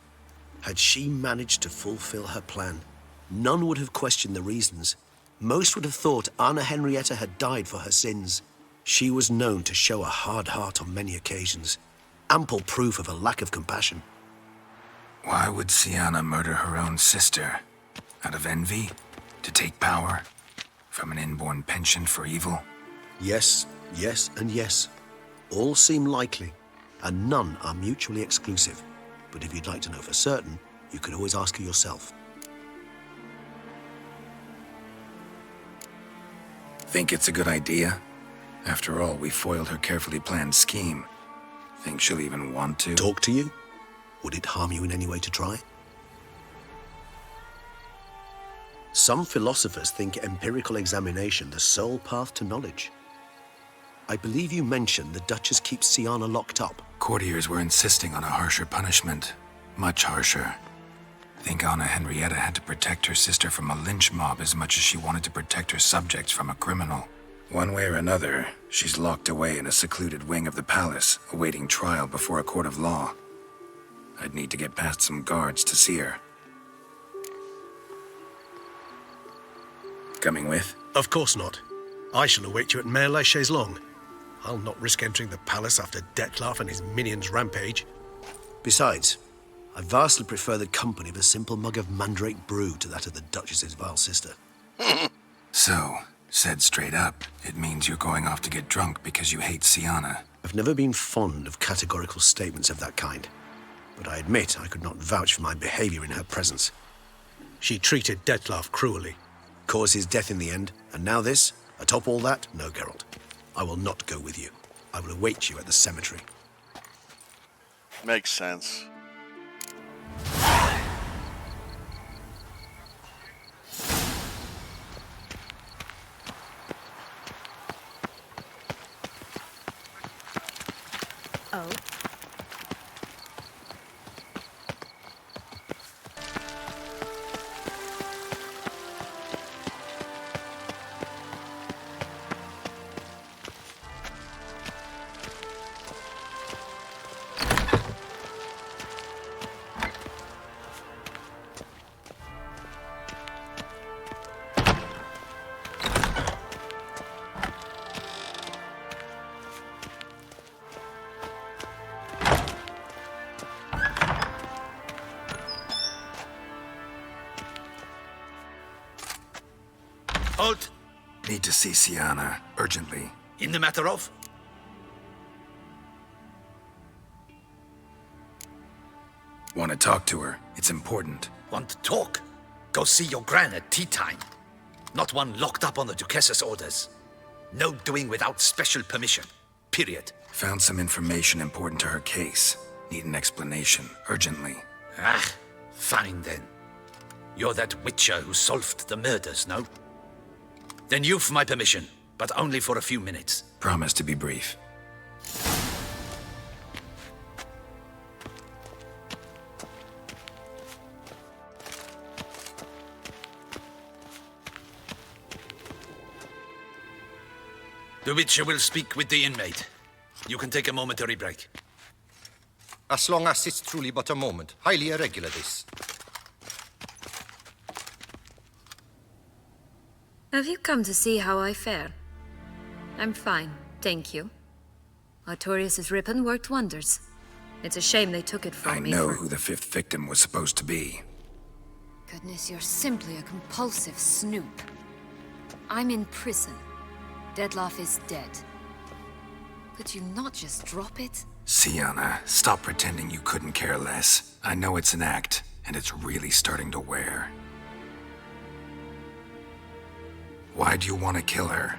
[SPEAKER 6] Had she managed to fulfill her plan, none would have questioned the reasons. Most would have thought Anna Henrietta had died for her sins. She was known to show a hard heart on many occasions. Ample proof of a lack of compassion.
[SPEAKER 3] Why would Syanna murder her own sister? Out of envy? To take power? From an inborn penchant for evil?
[SPEAKER 6] Yes, yes, and yes. All seem likely, and none are mutually exclusive. But if you'd like to know for certain, you could always ask her yourself.
[SPEAKER 3] Think it's a good idea? After all, we foiled her carefully planned scheme. Think she'll even want to?
[SPEAKER 6] Talk to you? Would it harm you in any way to try? Some philosophers think empirical examination the sole path to knowledge. I believe you mentioned the Duchess keeps Syanna locked up.
[SPEAKER 3] Courtiers were insisting on a harsher punishment. Much harsher. Think Anna Henrietta had to protect her sister from a lynch mob as much as she wanted to protect her subjects from a criminal. One way or another, she's locked away in a secluded wing of the palace, awaiting trial before a court of law. I'd need to get past some guards to see her. Coming with?
[SPEAKER 6] Of course not. I shall await you at Mare la Chaise-Longue. I'll not risk entering the palace after Detloff and his minions rampage. Besides, I vastly prefer the company of a simple mug of mandrake brew to that of the Duchess's vile sister.
[SPEAKER 3] So, said straight up, it means you're going off to get drunk because you hate Syanna.
[SPEAKER 6] I've never been fond of categorical statements of that kind, but I admit I could not vouch for my behavior in her presence. She treated Detloff cruelly, caused his death in the end, and now this? Atop all that? No, Geralt. I will not go with you. I will await you at the cemetery.
[SPEAKER 1] Makes sense.
[SPEAKER 2] Oh.
[SPEAKER 8] Halt!
[SPEAKER 3] Need to see Syanna, urgently.
[SPEAKER 8] In the matter of?
[SPEAKER 3] Want to talk to her. It's important.
[SPEAKER 8] Want to talk? Go see your gran at tea time. Not one locked up on the Duchess's orders. No doing without special permission. Period.
[SPEAKER 3] Found some information important to her case. Need an explanation, urgently.
[SPEAKER 8] Ah, fine then. You're that witcher who solved the murders, no? Then you've my permission, but only for a few minutes.
[SPEAKER 3] Promise to be brief.
[SPEAKER 8] The witcher will speak with the inmate. You can take a momentary break.
[SPEAKER 14] As long as it's truly but a moment. Highly irregular, this.
[SPEAKER 2] Have you come to see how I fare? I'm fine, thank you. Artorius' ribbon worked wonders. It's a shame they took it from me.
[SPEAKER 3] I know who the fifth victim was supposed to be.
[SPEAKER 2] Goodness, you're simply a compulsive snoop. I'm in prison. Deadloff is dead. Could you not just drop it?
[SPEAKER 3] Syanna, stop pretending you couldn't care less. I know it's an act, and it's really starting to wear. Why do you want to kill her?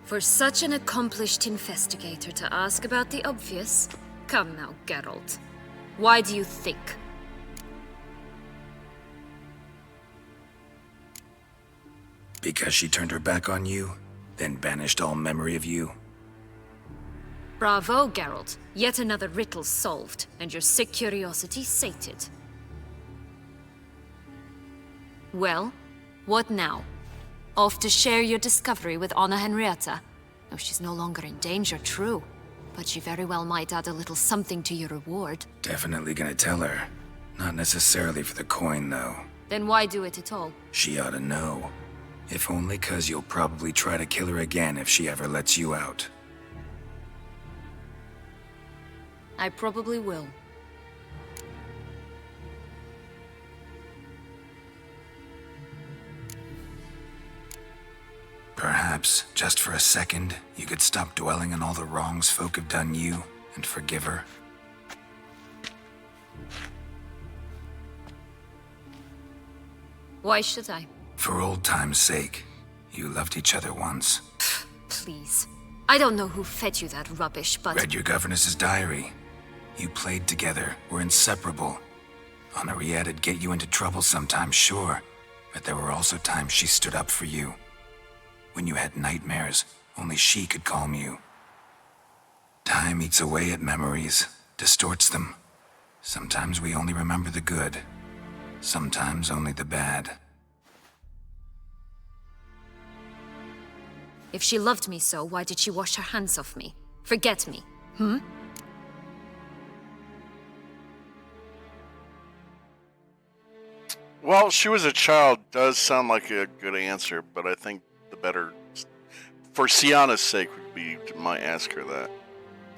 [SPEAKER 2] For such an accomplished investigator to ask about the obvious? Come now, Geralt. Why do you think?
[SPEAKER 3] Because she turned her back on you, then banished all memory of you?
[SPEAKER 2] Bravo, Geralt. Yet another riddle solved, and your sick curiosity sated. Well, what now? Off to share your discovery with Anna Henrietta? Oh, she's no longer in danger, true. But she very well might add a little something to your reward.
[SPEAKER 3] Definitely gonna tell her. Not necessarily for the coin, though.
[SPEAKER 2] Then why do it at all?
[SPEAKER 3] She ought to know. If only 'cause you'll probably try to kill her again if she ever lets you out.
[SPEAKER 2] I probably will.
[SPEAKER 3] Perhaps, just for a second, you could stop dwelling on all the wrongs folk have done you and forgive her.
[SPEAKER 2] Why should I?
[SPEAKER 3] For old time's sake. You loved each other once.
[SPEAKER 2] Please. I don't know who fed you that rubbish, but...
[SPEAKER 3] Read your governess's diary. You played together, were inseparable. Henriette'd get you into trouble sometimes, sure. But there were also times she stood up for you. When you had nightmares, only she could calm you. Time eats away at memories, distorts them. Sometimes we only remember the good. Sometimes only the bad.
[SPEAKER 2] If she loved me so, why did she wash her hands off me? Forget me, hmm?
[SPEAKER 1] Well, she was a child does sound like a good answer, but I think the better, for Syanna's sake, would be to might ask her that.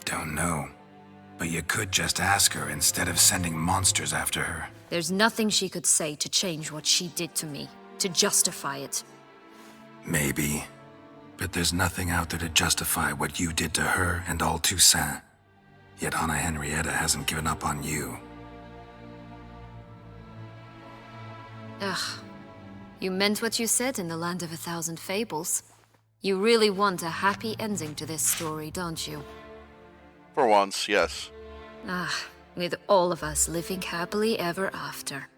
[SPEAKER 3] Don't know. But you could just ask her instead of sending monsters after her.
[SPEAKER 2] There's nothing she could say to change what she did to me, to justify it.
[SPEAKER 3] Maybe. But there's nothing out there to justify what you did to her and all Toussaint. Yet Anna Henrietta hasn't given up on you.
[SPEAKER 2] Ugh. You meant what you said in the Land of 1,000 Fables. You really want a happy ending to this story, don't you?
[SPEAKER 1] For once, yes.
[SPEAKER 2] Ah, with all of us living happily ever after.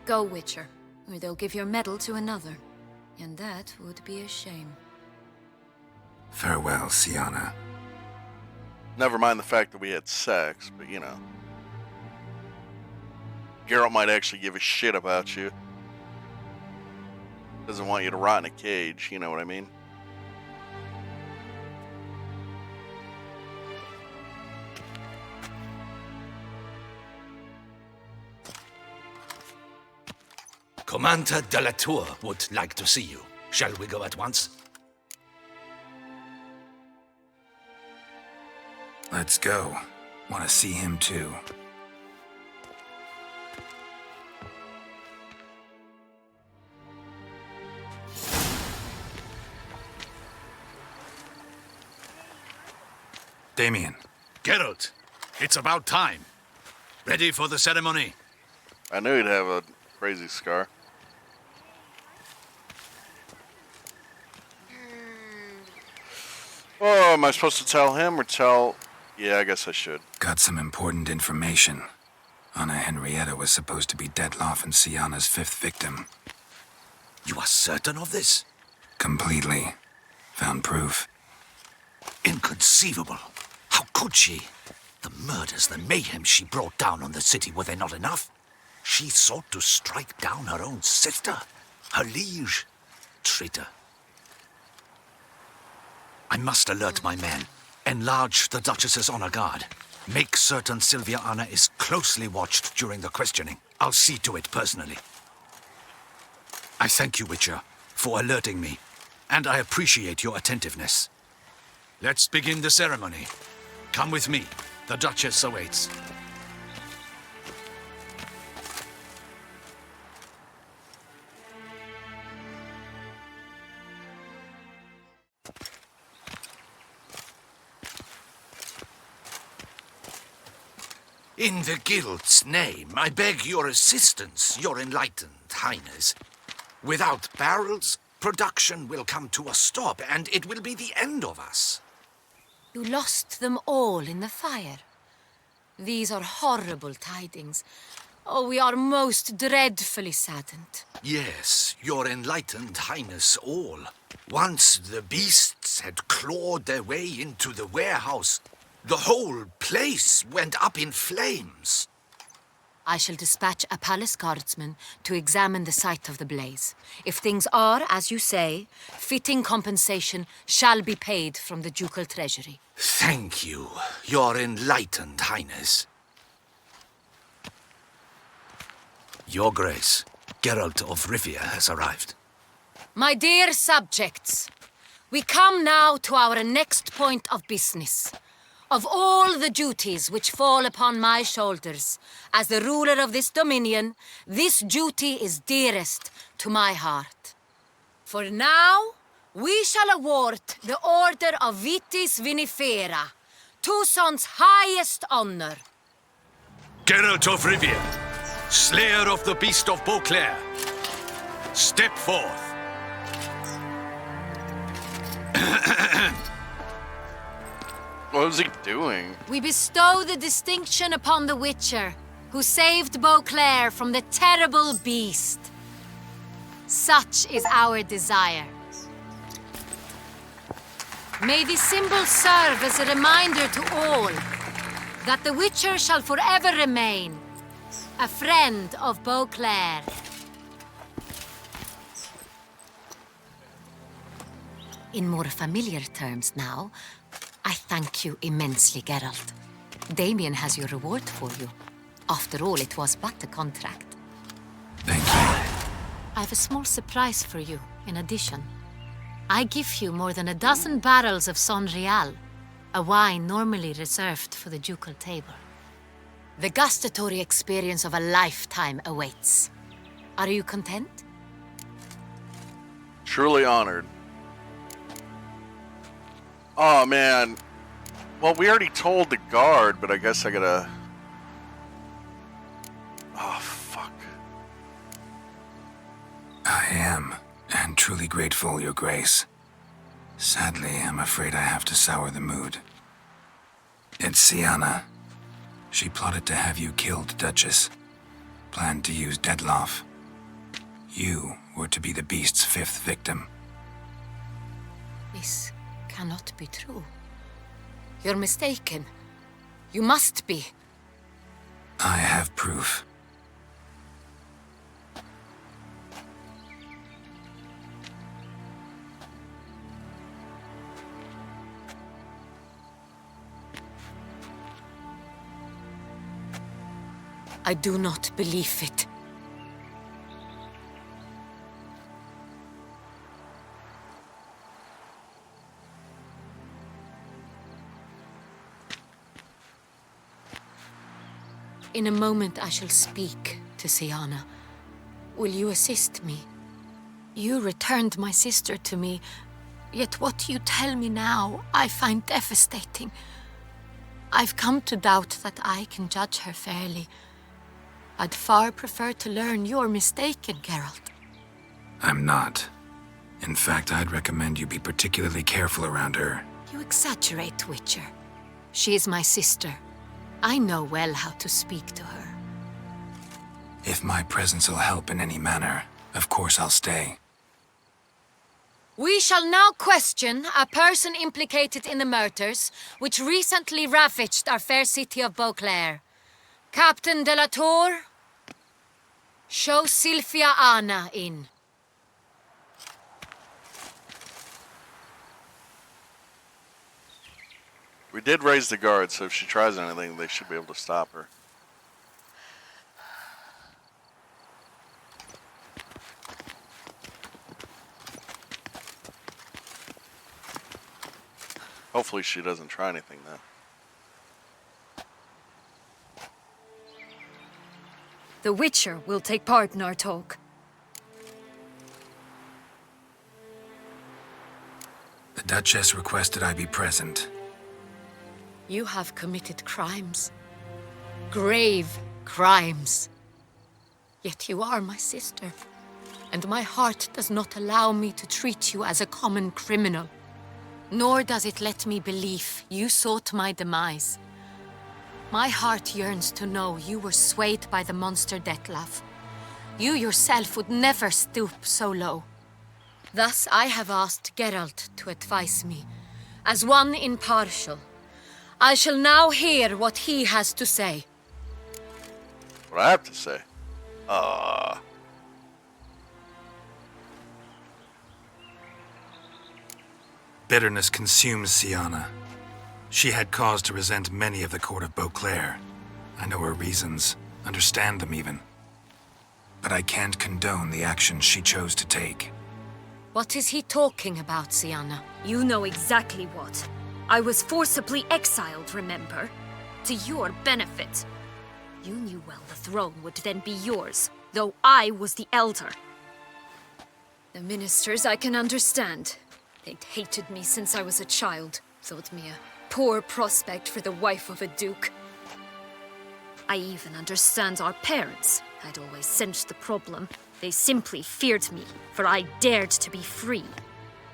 [SPEAKER 2] Go, Witcher, or they'll give your medal to another. And that would be a shame.
[SPEAKER 3] Farewell, Syanna.
[SPEAKER 1] Never mind the fact that we had sex, but you know. Geralt might actually give a shit about you. Doesn't want you to rot in a cage, you know what I mean?
[SPEAKER 8] Commander de la Tour would like to see you. Shall we go at once?
[SPEAKER 3] Let's go. Want to see him too. Damien.
[SPEAKER 8] Geralt, it's about time. Ready for the ceremony?
[SPEAKER 1] I knew he'd have a crazy, Scar. Oh, am I supposed to tell him or tell... Yeah, I guess I should.
[SPEAKER 3] Got some important information. Anna Henrietta was supposed to be Detloff and Syanna's 5th victim.
[SPEAKER 8] You are certain of this?
[SPEAKER 3] Completely. Found proof.
[SPEAKER 8] Inconceivable. How could she? The murders, the mayhem she brought down on the city, were they not enough? She sought to strike down her own sister, her liege. Traitor. I must alert my men. Enlarge the Duchess's honor guard. Make certain Sylvia Anna is closely watched during the questioning. I'll see to it personally. I thank you, Witcher, for alerting me, and I appreciate your attentiveness. Let's begin the ceremony. Come with me. The Duchess awaits. In the Guild's name, I beg your assistance, your enlightened highness. Without barrels, production will come to a stop, and it will be the end of us.
[SPEAKER 2] You lost them all in the fire. These are horrible tidings. Oh, we are most dreadfully saddened.
[SPEAKER 8] Yes, your enlightened highness all. Once the beasts had clawed their way into the warehouse, the whole place went up in flames.
[SPEAKER 2] I shall dispatch a palace guardsman to examine the site of the blaze. If things are, as you say, fitting compensation shall be paid from the ducal treasury.
[SPEAKER 8] Thank you, your enlightened highness. Your Grace, Geralt of Rivia has arrived.
[SPEAKER 2] My dear subjects, we come now to our next point of business. Of all the duties which fall upon my shoulders, as the ruler of this dominion, this duty is dearest to my heart. For now, we shall award the Order of Vitis Vinifera, Toussaint's highest honor.
[SPEAKER 8] Geralt of Rivia, slayer of the beast of Beauclair, step forth.
[SPEAKER 1] What was he doing?
[SPEAKER 2] We bestow the distinction upon the Witcher, who saved Beauclair from the terrible beast. Such is our desire. May this symbol serve as a reminder to all that the Witcher shall forever remain a friend of Beauclair. In more familiar terms now, I thank you immensely, Geralt. Damien has your reward for you. After all, it was but a contract.
[SPEAKER 3] Thank you.
[SPEAKER 2] I have a small surprise for you, in addition. I give you more than a dozen barrels of Son Real, a wine normally reserved for the ducal table. The gustatory experience of a lifetime awaits. Are you content?
[SPEAKER 1] Truly honored. Oh, man. Well, we already told the guard, but I guess I gotta... Oh, fuck.
[SPEAKER 3] I am, and truly grateful, Your Grace. Sadly, I'm afraid I have to sour the mood. It's Syanna. She plotted to have you killed, Duchess. Planned to use Detloff. You were to be the beast's 5th victim.
[SPEAKER 2] This cannot be true. You're mistaken. You must be.
[SPEAKER 3] I have proof.
[SPEAKER 2] I do not believe it. In a moment I shall speak to Syanna. Will you assist me? You returned my sister to me, yet what you tell me now I find devastating. I've come to doubt that I can judge her fairly.
[SPEAKER 15] I'd far prefer to learn you're mistaken, Geralt.
[SPEAKER 3] I'm not. In fact, I'd recommend you be particularly careful around her.
[SPEAKER 15] You exaggerate, Witcher. She is my sister. I know well how to speak to her.
[SPEAKER 3] If my presence will help in any manner, of course I'll stay.
[SPEAKER 15] We shall now question a person implicated in the murders which recently ravaged our fair city of Beauclair. Captain de la Tour, show Sylvia Anna in.
[SPEAKER 1] We did raise the guard, so if she tries anything, they should be able to stop her. Hopefully she doesn't try anything, though.
[SPEAKER 2] The Witcher will take part in our talk.
[SPEAKER 3] The Duchess requested I be present.
[SPEAKER 15] You have committed crimes. Grave crimes. Yet you are my sister, and my heart does not allow me to treat you as a common criminal. Nor does it let me believe you sought my demise. My heart yearns to know you were swayed by the monster Dettlaff. You yourself would never stoop so low. Thus I have asked Geralt to advise me, as one impartial. I shall now hear what he has to say.
[SPEAKER 1] What I have to say?
[SPEAKER 3] Bitterness consumes Syanna. She had cause to resent many of the court of Beauclair. I know her reasons, understand them even. But I can't condone the actions she chose to take.
[SPEAKER 15] What is he talking about, Syanna?
[SPEAKER 2] You know exactly what. I was forcibly exiled, remember? To your benefit. You knew well the throne would then be yours, though I was the elder. The ministers I can understand. They'd hated me since I was a child, thought me a poor prospect for the wife of a duke. I even understand our parents. I'd always sensed the problem. They simply feared me, for I dared to be free.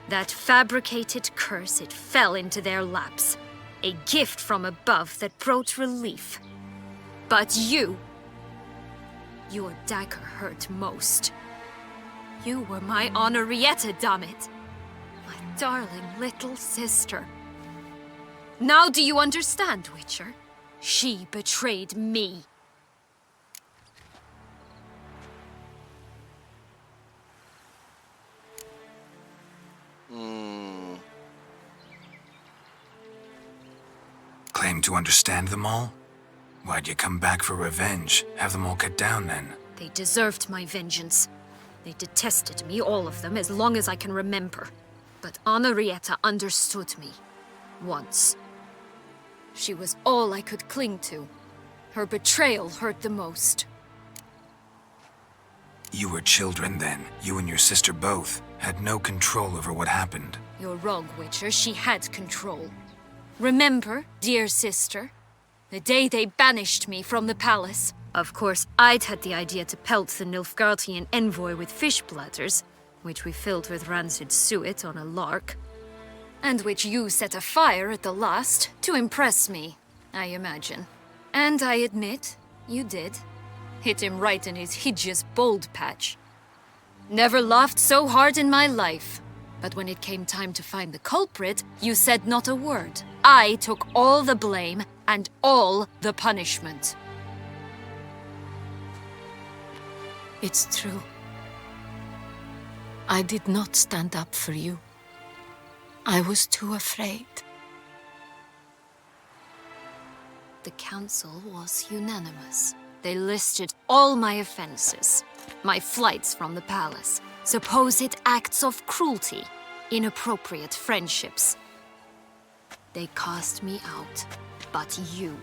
[SPEAKER 2] That fabricated curse, it fell into their laps. A gift from above that brought relief. But you... your dagger hurt most. You were my Henrietta, dammit. My darling little sister. Now do you understand, Witcher? She betrayed me.
[SPEAKER 3] Claim to understand them all? Why'd you come back for revenge? Have them all cut down then?
[SPEAKER 2] They deserved my vengeance. They detested me, all of them, as long as I can remember. But Henrietta understood me. Once. She was all I could cling to. Her betrayal hurt the most.
[SPEAKER 3] You were children then. You and your sister both had no control over what happened.
[SPEAKER 2] You're wrong, Witcher. She had control. Remember, dear sister? The day they banished me from the palace. Of course, I'd had the idea to pelt the Nilfgaardian envoy with fish bladders, which we filled with rancid suet on a lark. And which you set afire at the last, to impress me, I imagine. And I admit, you did. Hit him right in his hideous bald patch. Never laughed so hard in my life. But when it came time to find the culprit, you said not a word. I took all the blame and all the punishment.
[SPEAKER 15] It's true. I did not stand up for you. I was too afraid.
[SPEAKER 2] The council was unanimous. They listed all my offenses. My flights from the palace. Supposed acts of cruelty. Inappropriate friendships. They cast me out. But you,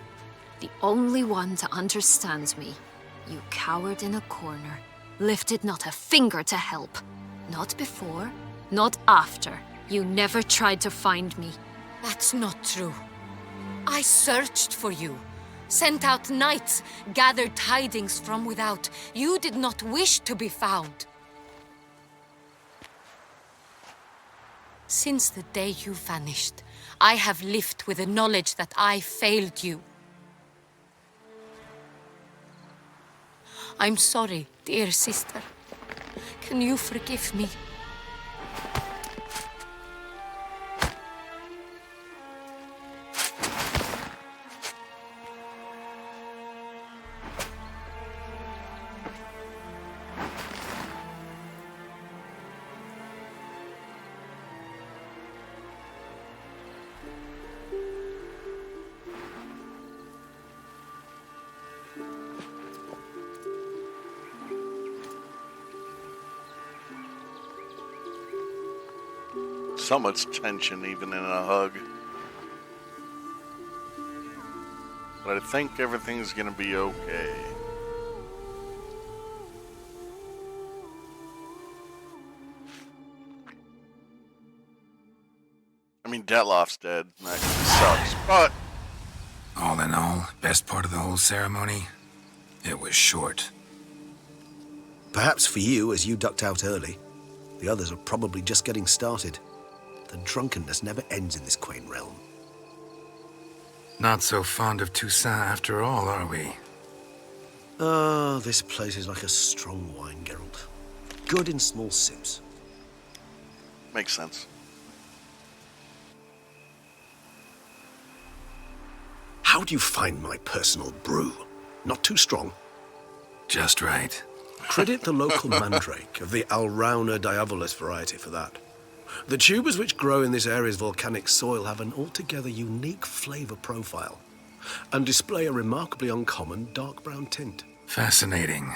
[SPEAKER 2] the only one to understand me, you cowered in a corner, lifted not a finger to help. Not before, not after. You never tried to find me.
[SPEAKER 15] That's not true. I searched for you. sent out knights, gathered tidings from without. You did not wish to be found. Since the day you vanished, I have lived with the knowledge that I failed you. I'm sorry, dear sister. Can you forgive me?
[SPEAKER 1] So much tension even in a hug. But I think everything's gonna be okay. I mean, Detlof's dead, and that sucks, but...
[SPEAKER 3] All in all, best part of the whole ceremony? It was short.
[SPEAKER 6] Perhaps for you, as you ducked out early. The others are probably just getting started. The drunkenness never ends in this quaint realm.
[SPEAKER 3] Not so fond of Toussaint after all, are we?
[SPEAKER 6] Ah, this place is like a strong wine, Geralt. Good in small sips.
[SPEAKER 1] Makes sense.
[SPEAKER 6] How do you find my personal brew? Not too strong?
[SPEAKER 3] Just right.
[SPEAKER 6] Credit the local mandrake of the Alrauna diabolus variety for that. The tubers which grow in this area's volcanic soil have an altogether unique flavor profile and display a remarkably uncommon dark brown tint.
[SPEAKER 3] Fascinating.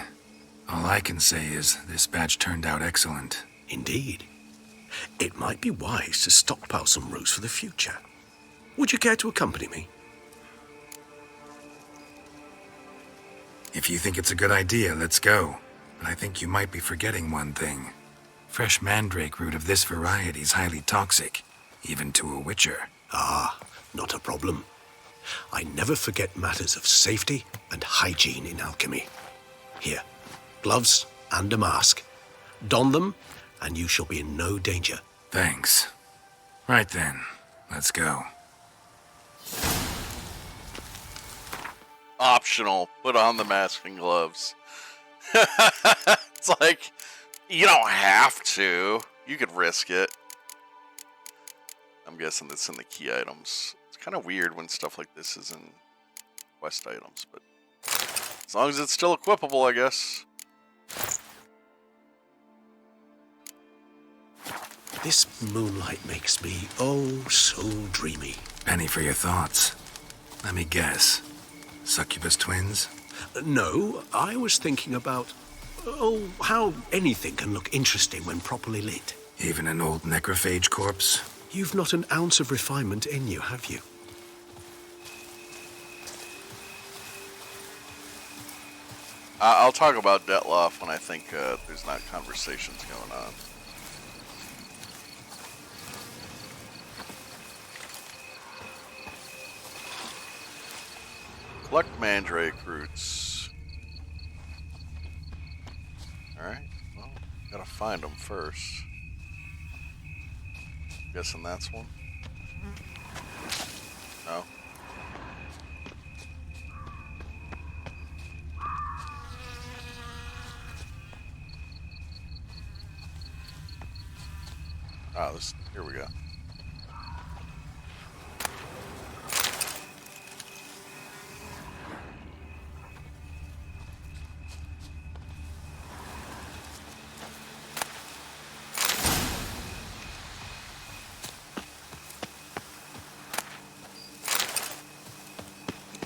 [SPEAKER 3] All I can say is this batch turned out excellent.
[SPEAKER 6] Indeed. It might be wise to stockpile some roots for the future. Would you care to accompany me?
[SPEAKER 3] If you think it's a good idea, let's go. But I think you might be forgetting one thing. Fresh mandrake root of this variety is highly toxic, even to a witcher.
[SPEAKER 6] Ah, not a problem. I never forget matters of safety and hygiene in alchemy. Here, gloves and a mask. Don them, and you shall be in no danger.
[SPEAKER 3] Thanks. Right then, let's go.
[SPEAKER 1] Optional. Put on the mask and gloves. It's like, you don't have to. You could risk it. I'm guessing that's in the key items. It's kind of weird when stuff like this is in quest items, but as long as it's still equipable, I guess.
[SPEAKER 6] This moonlight makes me, oh, so dreamy.
[SPEAKER 3] Penny for your thoughts. Let me guess. Succubus twins?
[SPEAKER 6] No, I was thinking about, oh, how anything can look interesting when properly lit.
[SPEAKER 3] Even an old necrophage corpse?
[SPEAKER 6] You've not an ounce of refinement in you, have you?
[SPEAKER 1] I'll talk about Detloff when I think there's not conversations going on. Collect mandrake roots. Alright, well, gotta find them first. Guessing that's one? No. Ah, here we go.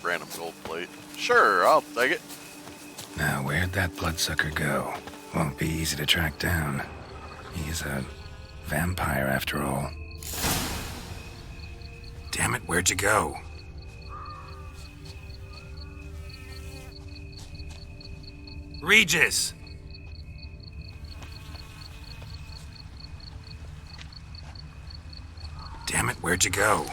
[SPEAKER 1] Random gold plate. Sure, I'll take it.
[SPEAKER 3] Now, where'd that bloodsucker go? Won't be easy to track down. He's a vampire, after all. Damn it, where'd you go? Regis! Damn it, where'd you go?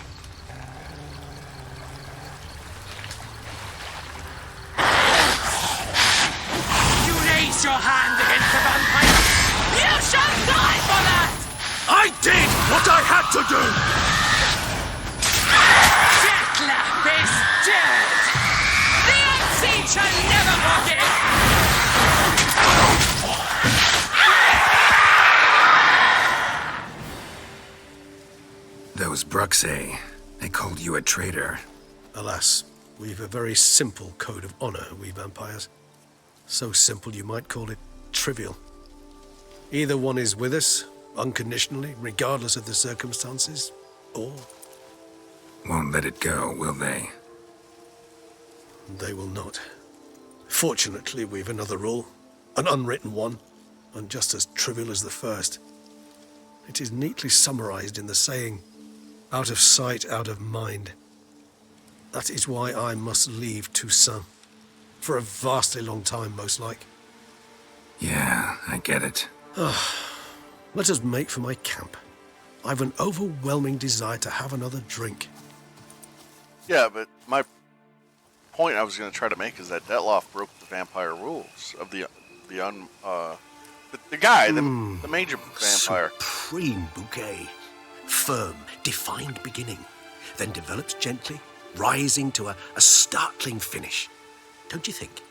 [SPEAKER 4] Deathlamp is dead! The unseen shall never forget!
[SPEAKER 3] Those Bruxae, they called you a traitor.
[SPEAKER 6] Alas, we've a very simple code of honor, we vampires. So simple you might call it trivial. Either one is with us, unconditionally, regardless of the circumstances, or...
[SPEAKER 3] Won't let it go, will they?
[SPEAKER 6] They will not. Fortunately, we've another rule, an unwritten one, and just as trivial as the first. It is neatly summarized in the saying, out of sight, out of mind. That is why I must leave Toussaint. For a vastly long time, most like.
[SPEAKER 3] Yeah, I get it.
[SPEAKER 6] Let us make for my camp. I've an overwhelming desire to have another drink.
[SPEAKER 1] Yeah, but my point I was going to try to make is that Detloff broke the vampire rules of the guy, the major vampire.
[SPEAKER 6] Supreme bouquet. Firm, defined beginning. Then develops gently, rising to a startling finish. Don't you think?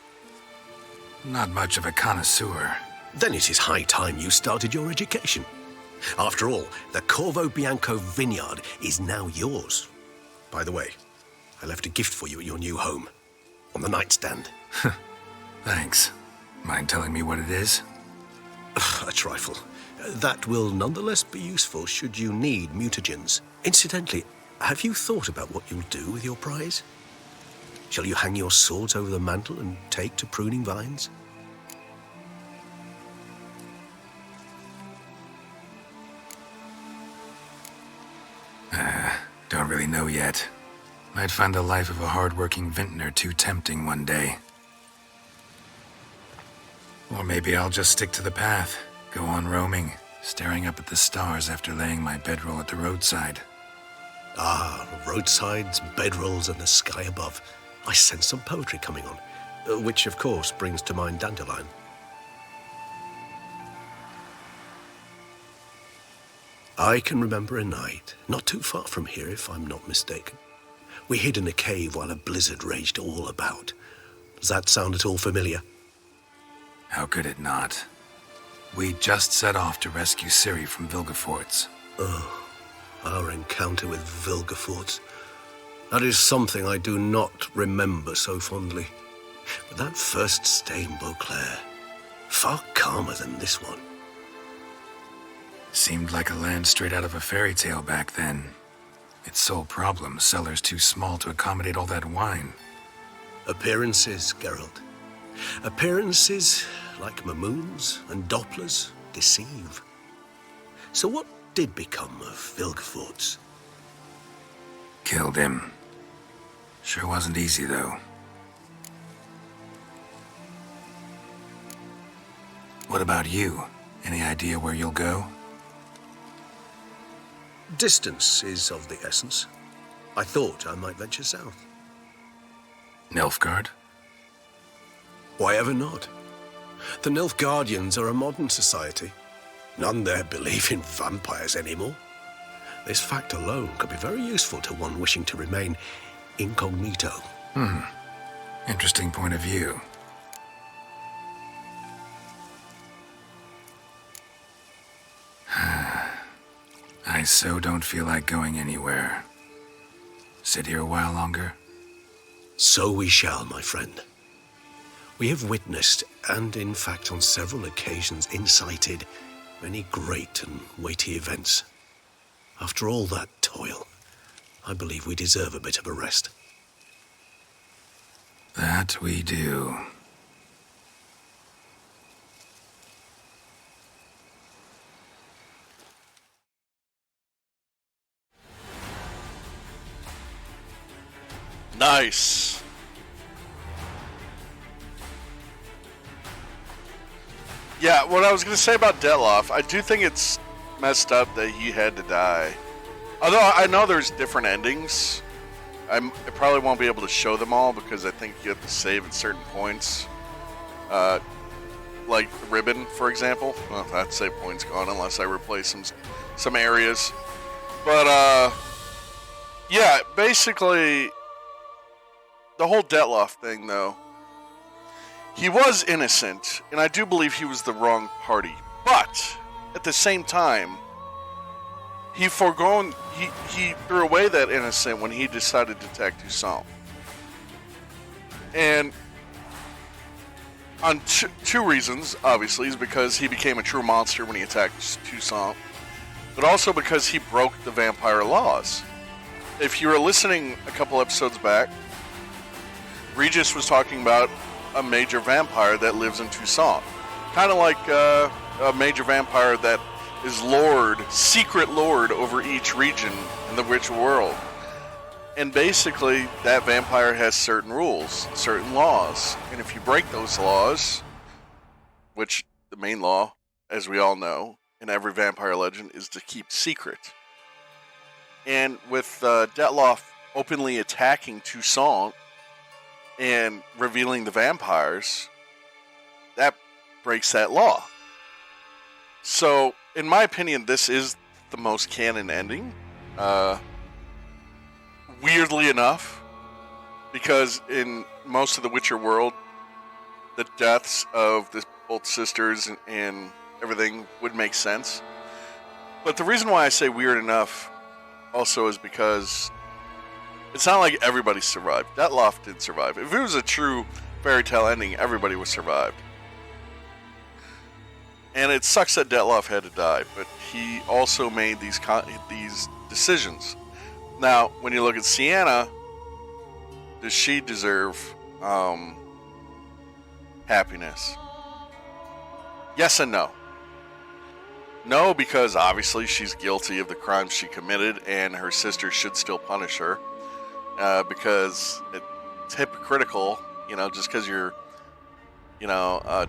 [SPEAKER 3] Not much of a connoisseur.
[SPEAKER 6] Then it is high time you started your education. After all, the Corvo Bianco vineyard is now yours. By the way, I left a gift for you at your new home. On the nightstand.
[SPEAKER 3] Thanks. Mind telling me what it is?
[SPEAKER 6] A trifle. That will nonetheless be useful should you need mutagens. Incidentally, have you thought about what you'll do with your prize? Shall you hang your swords over the mantle and take to pruning vines?
[SPEAKER 3] Don't really know yet. Might find the life of a hard-working vintner too tempting one day. Or maybe I'll just stick to the path, go on roaming, staring up at the stars after laying my bedroll at the roadside.
[SPEAKER 6] Ah, roadsides, bedrolls, and the sky above. I sense some poetry coming on, which of course brings to mind Dandelion. I can remember a night, not too far from here if I'm not mistaken. We hid in a cave while a blizzard raged all about. Does that sound at all familiar?
[SPEAKER 3] How could it not? We just set off to rescue Ciri from Vilgefortz.
[SPEAKER 6] Oh, our encounter with Vilgefortz. That is something I do not remember so fondly. But that first stay in Beauclair, far calmer than this one.
[SPEAKER 3] Seemed like a land straight out of a fairy tale back then. Its sole problem, cellars too small to accommodate all that wine.
[SPEAKER 6] Appearances, Geralt. Appearances, like Mamoons and Dopplers, deceive. So what did become of Vilgefortz?
[SPEAKER 3] Killed him. Sure wasn't easy, though. What about you? Any idea where you'll go?
[SPEAKER 6] Distance is of the essence. I thought I might venture south.
[SPEAKER 3] Nilfgaard?
[SPEAKER 6] Why ever not? The Nilfgaardians are a modern society. None there believe in vampires anymore. This fact alone could be very useful to one wishing to remain incognito.
[SPEAKER 3] Interesting point of view. I so don't feel like going anywhere. Sit here a while longer?
[SPEAKER 6] So we shall, my friend. We have witnessed, and in fact on several occasions incited, many great and weighty events. After all that toil, I believe we deserve a bit of a rest.
[SPEAKER 3] That we do.
[SPEAKER 1] Nice. Yeah, what I was going to say about Detloff, I do think it's messed up that he had to die. Although I know there's different endings. I probably won't be able to show them all because I think you have to save at certain points. Like Ribbon, for example. Well, that save point's gone unless I replace some areas. But, yeah, basically, the whole Detloff thing, though, he was innocent, and I do believe he was the wrong party. But, at the same time, he threw away that innocent when he decided to attack Toussaint. And on two reasons, obviously, is because he became a true monster when he attacked Toussaint, but also because he broke the vampire laws. If you were listening a couple episodes back, Regis was talking about a major vampire that lives in Toussaint. Kind of like a major vampire that is secret lord over each region in the Witcher world. And basically, that vampire has certain rules, certain laws. And if you break those laws, which the main law, as we all know, in every vampire legend, is to keep secret. And with Detloff openly attacking Toussaint and revealing the vampires, that breaks that law. So, in my opinion, this is the most canon ending. Weirdly enough, because in most of the Witcher world, the deaths of the both sisters and everything would make sense. But the reason why I say weird enough also is because it's not like everybody survived. Detloff did survive. If it was a true fairy tale ending, everybody would survive. And it sucks that Detloff had to die, but he also made these decisions. Now, when you look at Syanna, does she deserve happiness? Yes and no. No, because obviously she's guilty of the crimes she committed, and her sister should still punish her. Because it's hypocritical, just because you're, a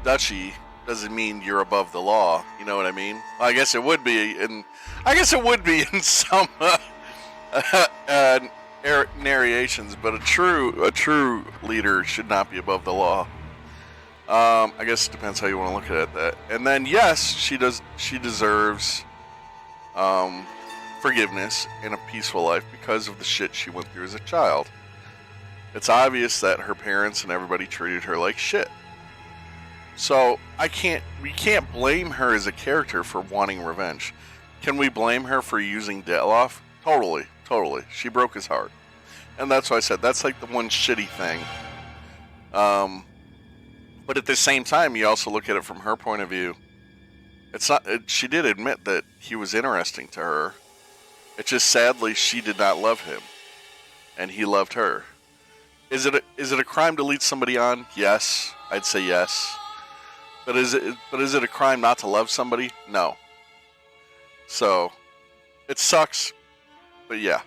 [SPEAKER 1] duchy doesn't mean you're above the law. You know what I mean? Well, I guess it would be, in some narrations, but a true leader should not be above the law. I guess it depends how you want to look at that. And then, yes, she deserves forgiveness and a peaceful life because of the shit she went through as a child. It's obvious that her parents and everybody treated her like shit. So we can't blame her as a character for wanting revenge. Can we blame her for using Detloff? Totally. She broke his heart. And that's why I said that's like the one shitty thing. But at the same time, you also look at it from her point of view. She did admit that he was interesting to her. It's just sadly she did not love him, and he loved her. Is it a crime to lead somebody on? Yes, I'd say yes. But is it a crime not to love somebody? No. So it sucks, but yeah.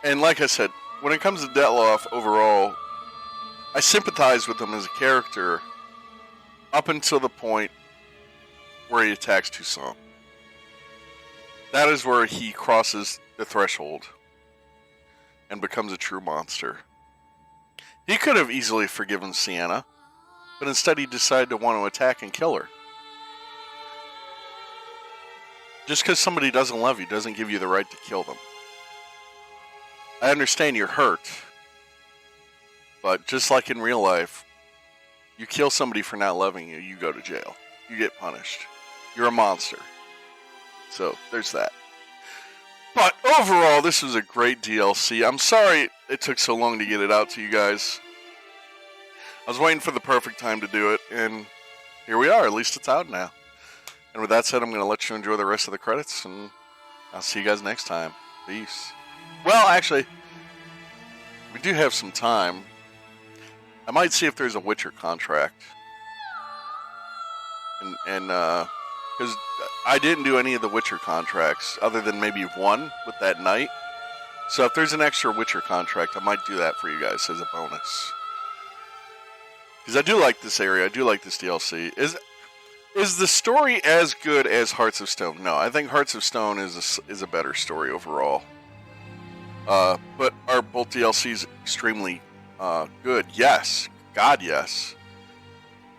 [SPEAKER 1] And like I said, when it comes to Detloff overall, I sympathize with him as a character up until the point where he attacks Toussaint. That is where he crosses the threshold and becomes a true monster. He could have easily forgiven Syanna, but instead he decided to want to attack and kill her. Just because somebody doesn't love you doesn't give you the right to kill them. I understand you're hurt, but just like in real life, you kill somebody for not loving you, you go to jail. You get punished. You're a monster. So, there's that. But overall, this was a great DLC. I'm sorry it took so long to get it out to you guys. I was waiting for the perfect time to do it, and here we are. At least it's out now. And with that said, I'm going to let you enjoy the rest of the credits, and I'll see you guys next time. Peace. Well, actually, we do have some time. I might see if there's a Witcher contract. And because I didn't do any of the Witcher contracts, other than maybe one with that night. So if there's an extra Witcher contract, I might do that for you guys as a bonus. Because I do like this area, I do like this DLC. Is the story as good as Hearts of Stone? No, I think Hearts of Stone is a better story overall. But are both DLCs extremely good? Yes. God, yes.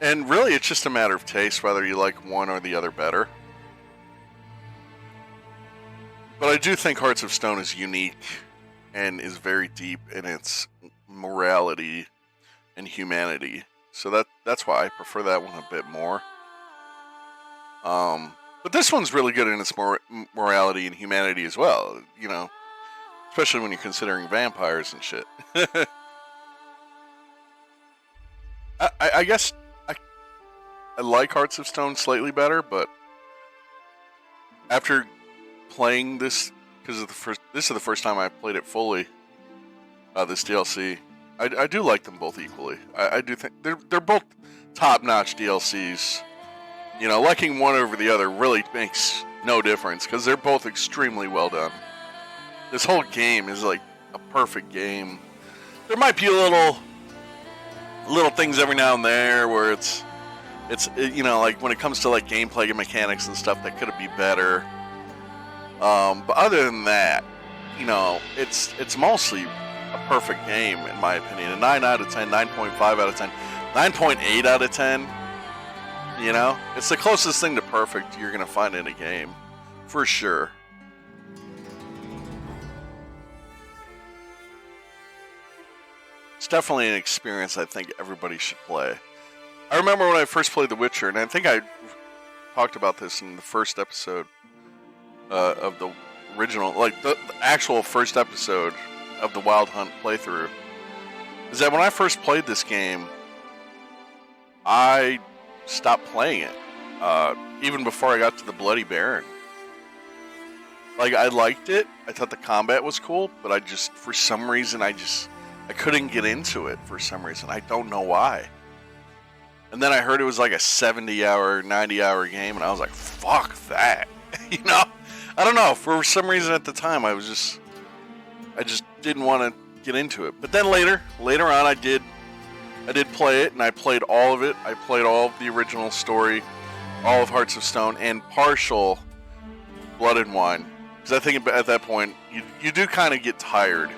[SPEAKER 1] And really, it's just a matter of taste, whether you like one or the other better. But I do think Hearts of Stone is unique and is very deep in its morality and humanity. So that's why I prefer that one a bit more. But this one's really good in its morality and humanity as well, you know, especially when you're considering vampires and shit. I guess I like Hearts of Stone slightly better, but after playing this, because this is the first time I played it fully, this DLC, I do like them both equally. I do think they're both top-notch DLCs. You know, liking one over the other really makes no difference, because they're both extremely well done. This whole game is like a perfect game. There might be little things every now and there where it's you know, like when it comes to like gameplay and mechanics and stuff that could be better. But other than that, you know, it's mostly a perfect game in my opinion. A 9 out of 10, 9.5 out of 10, 9.8 out of 10. You know, it's the closest thing to perfect you're gonna find in a game, for sure. It's definitely an experience I think everybody should play. I remember when I first played The Witcher, and I think I talked about this in the first episode of the original, like the actual first episode of the Wild Hunt playthrough, is that when I first played this game, I stopped playing it, even before I got to the Bloody Baron. Like, I liked it, I thought the combat was cool, but I just, for some reason, I couldn't get into it for some reason. I don't know why. And then I heard it was like a 70-hour, 90-hour game, and I was like, fuck that. You know? I don't know. For some reason at the time, I just didn't want to get into it. But then later on, I did play it, and I played all of it. I played all of the original story, all of Hearts of Stone, and partial Blood and Wine. Because I think at that point, you do kind of get tired,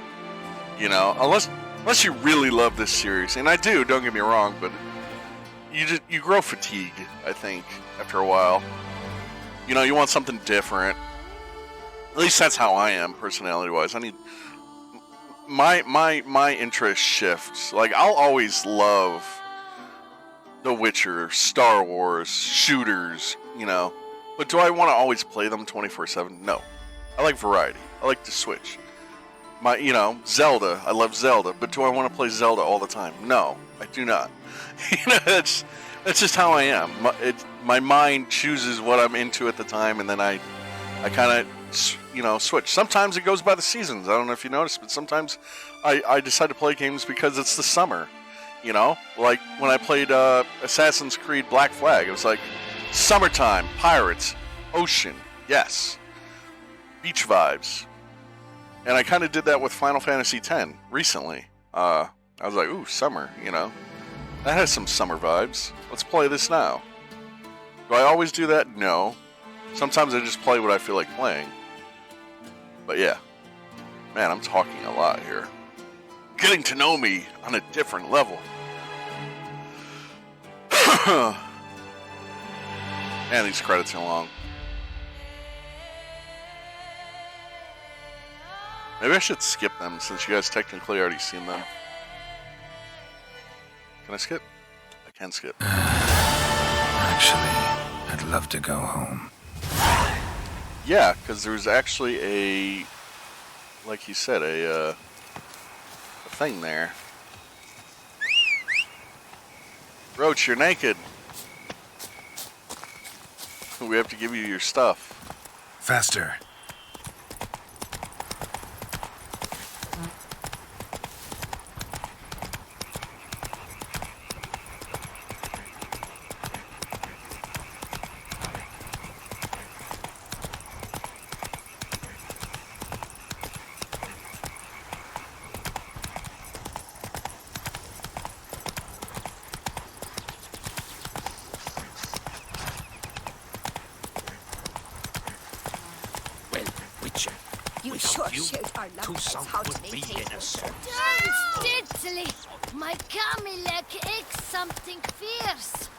[SPEAKER 1] you know? Unless you really love this series. And I do, don't get me wrong, but you grow fatigued, I think, after a while. You know, you want something different. At least that's how I am, personality-wise. I need... My interest shifts. Like, I'll always love The Witcher, Star Wars, shooters, you know. But do I want to always play them 24/7? No. I like variety. I like to switch. Zelda. I love Zelda. But do I want to play Zelda all the time? No, I do not. You know, that's just how I am. My mind chooses what I'm into at the time, and then I kind of, you know, switch. Sometimes it goes by the seasons. I don't know if you noticed, but sometimes I decide to play games because it's the summer. You know, like when I played Assassin's Creed Black Flag, it was like summertime, pirates, ocean, yes, beach vibes. And I kind of did that with Final Fantasy X recently. I was like, ooh, summer, you know. That has some summer vibes. Let's play this now. Do I always do that? No. Sometimes I just play what I feel like playing. But yeah. Man, I'm talking a lot here. Getting to know me on a different level. Man, these credits are long. Maybe I should skip them since you guys technically already seen them. Can I skip? I can skip.
[SPEAKER 3] Actually, I'd love to go home.
[SPEAKER 1] Yeah, because there's actually a, like you said, a thing there. Roach, you're naked. We have to give you your stuff.
[SPEAKER 3] Faster.
[SPEAKER 7] You sure showed our Toussaint how to maintain order. Don't diddly! My Camille aches something fierce.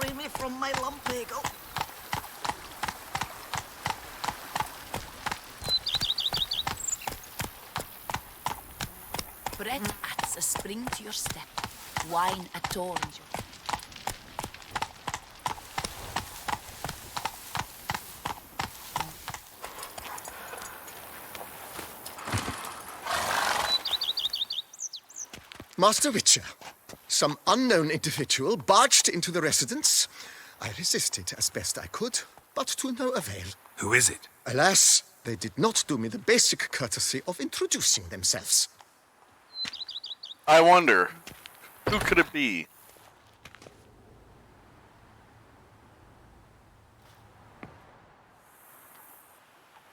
[SPEAKER 5] free me from my lumbago.
[SPEAKER 16] Bread adds a spring to your step. Wine adorns your...
[SPEAKER 11] Master Witcher, some unknown individual barged into the residence. I resisted as best I could, but to no avail.
[SPEAKER 3] Who is it?
[SPEAKER 11] Alas, they did not do me the basic courtesy of introducing themselves.
[SPEAKER 1] I wonder, who could it be?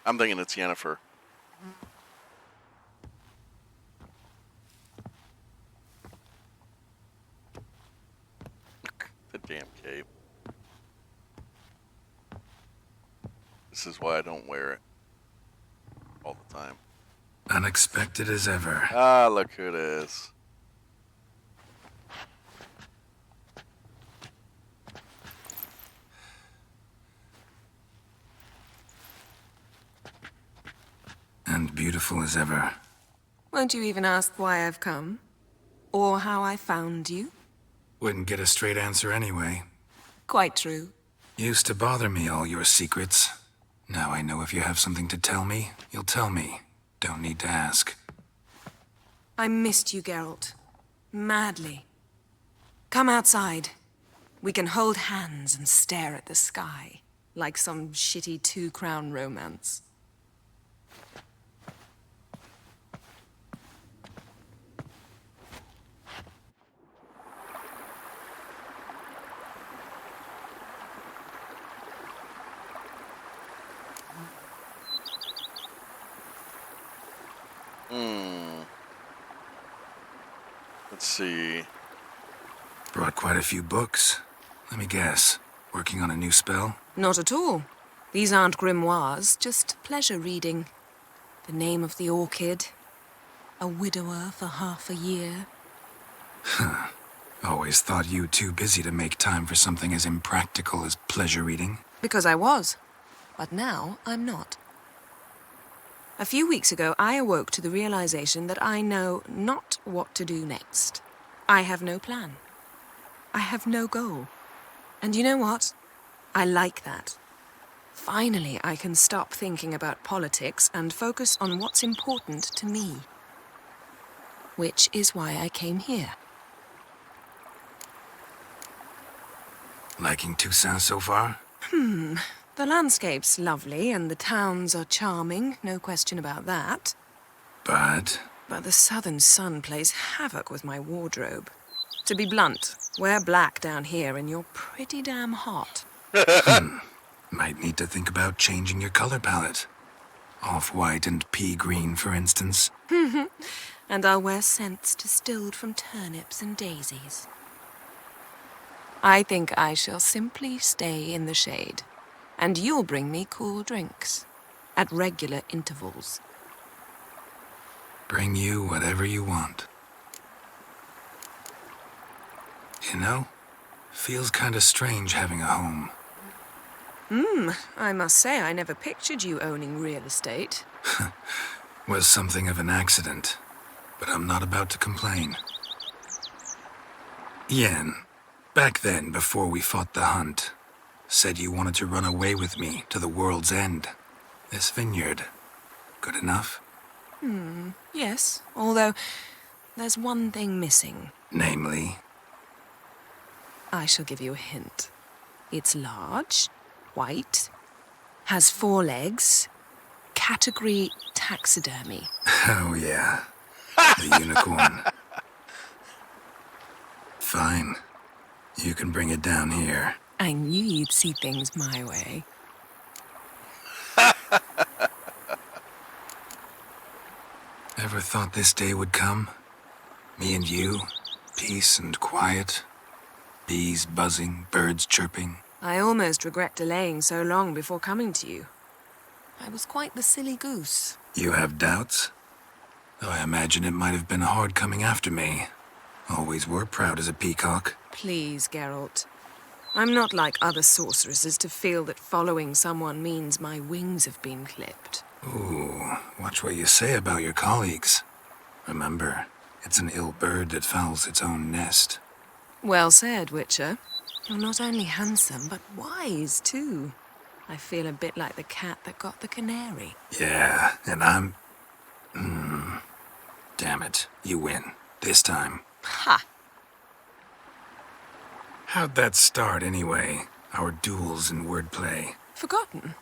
[SPEAKER 1] I'm thinking it's Yennefer. The damn cape. This is why I don't wear it all the time.
[SPEAKER 3] Unexpected as ever.
[SPEAKER 1] Ah, look who it is.
[SPEAKER 3] And beautiful as ever.
[SPEAKER 17] Won't you even ask why I've come? Or how I found you?
[SPEAKER 3] Wouldn't get a straight answer anyway.
[SPEAKER 17] Quite true.
[SPEAKER 3] Used to bother me, all your secrets. Now I know if you have something to tell me, you'll tell me. Don't need to ask.
[SPEAKER 17] I missed you, Geralt. Madly. Come outside. We can hold hands and stare at the sky, like some shitty two-crown romance.
[SPEAKER 1] Let's see.
[SPEAKER 3] Brought quite a few books. Let me guess. Working on a new spell?
[SPEAKER 17] Not at all. These aren't grimoires, just pleasure reading. The Name of the Orchid. A widower for half a year.
[SPEAKER 3] Huh. Always thought you too busy to make time for something as impractical as pleasure reading.
[SPEAKER 17] Because I was. But now I'm not. A few weeks ago, I awoke to the realization that I know not what to do next. I have no plan. I have no goal. And you know what? I like that. Finally, I can stop thinking about politics and focus on what's important to me. Which is why I came here.
[SPEAKER 3] Liking Toussaint so far?
[SPEAKER 17] The landscape's lovely and the towns are charming, no question about that.
[SPEAKER 3] But
[SPEAKER 17] the southern sun plays havoc with my wardrobe. To be blunt, wear black down here and you're pretty damn hot.
[SPEAKER 3] Might need to think about changing your color palette. Off-white and pea green, for instance.
[SPEAKER 17] And I'll wear scents distilled from turnips and daisies. I think I shall simply stay in the shade. And you'll bring me cool drinks. At regular intervals.
[SPEAKER 3] Bring you whatever you want. You know, feels kinda strange having a home.
[SPEAKER 17] I must say I never pictured you owning real estate.
[SPEAKER 3] Was something of an accident, but I'm not about to complain. Yen, back then, before we fought the hunt, said you wanted to run away with me to the world's end. This vineyard, good enough?
[SPEAKER 17] Yes, although there's one thing missing.
[SPEAKER 3] Namely?
[SPEAKER 17] I shall give you a hint. It's large, white, has 4 legs, category taxidermy.
[SPEAKER 3] Oh yeah, the unicorn. Fine, you can bring it down here.
[SPEAKER 17] I knew you'd see things my way.
[SPEAKER 3] Ever thought this day would come? Me and you, peace and quiet. Bees buzzing, birds chirping.
[SPEAKER 17] I almost regret delaying so long before coming to you. I was quite the silly goose.
[SPEAKER 3] You have doubts? Though I imagine it might have been hard coming after me. Always were proud as a peacock.
[SPEAKER 17] Please, Geralt. I'm not like other sorceresses to feel that following someone means my wings have been clipped.
[SPEAKER 3] Ooh, watch what you say about your colleagues. Remember, it's an ill bird that fouls its own nest.
[SPEAKER 17] Well said, Witcher. You're not only handsome, but wise, too. I feel a bit like the cat that got the canary.
[SPEAKER 3] Yeah, and I'm... Damn it, you win. This time.
[SPEAKER 17] Ha!
[SPEAKER 3] How'd that start, anyway? Our duels and wordplay.
[SPEAKER 17] Forgotten.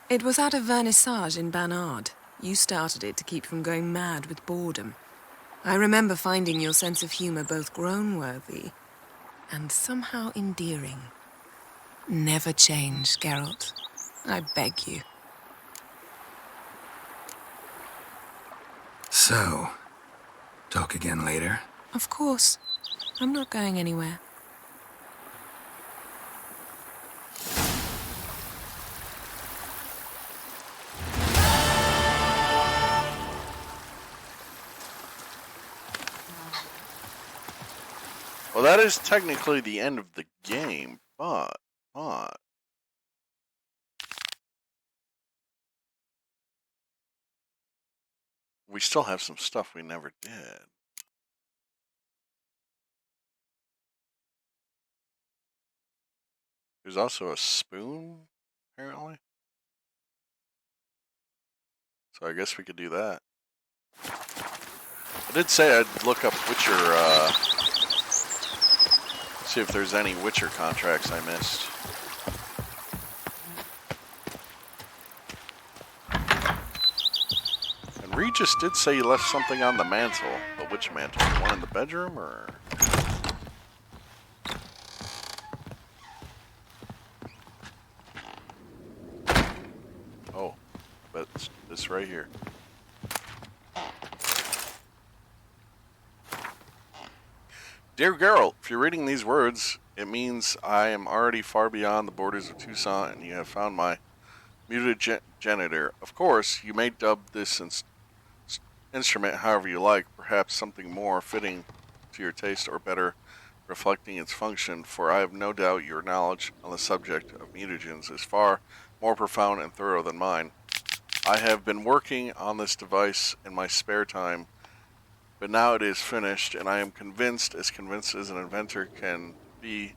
[SPEAKER 17] It was at a vernissage in Banard. You started it to keep from going mad with boredom. I remember finding your sense of humor both groan-worthy and somehow endearing. Never change, Geralt. I beg you.
[SPEAKER 3] So, talk again later?
[SPEAKER 17] Of course. I'm not going anywhere.
[SPEAKER 1] Well, that is technically the end of the game, but we still have some stuff we never did. There's also a spoon, apparently. So I guess we could do that. I did say I'd look up Witcher, see if there's any Witcher contracts I missed. And Regis did say you left something on the mantle. The witch mantle. One in the bedroom, or... Oh, but it's this right here. Dear Geralt, if you're reading these words, it means I am already far beyond the borders of Toussaint and you have found my mutagenitor. Of course, you may dub this instrument however you like, perhaps something more fitting to your taste or better reflecting its function, for I have no doubt your knowledge on the subject of mutagens is far more profound and thorough than mine. I have been working on this device in my spare time, but now it is finished, and I am convinced as an inventor can be,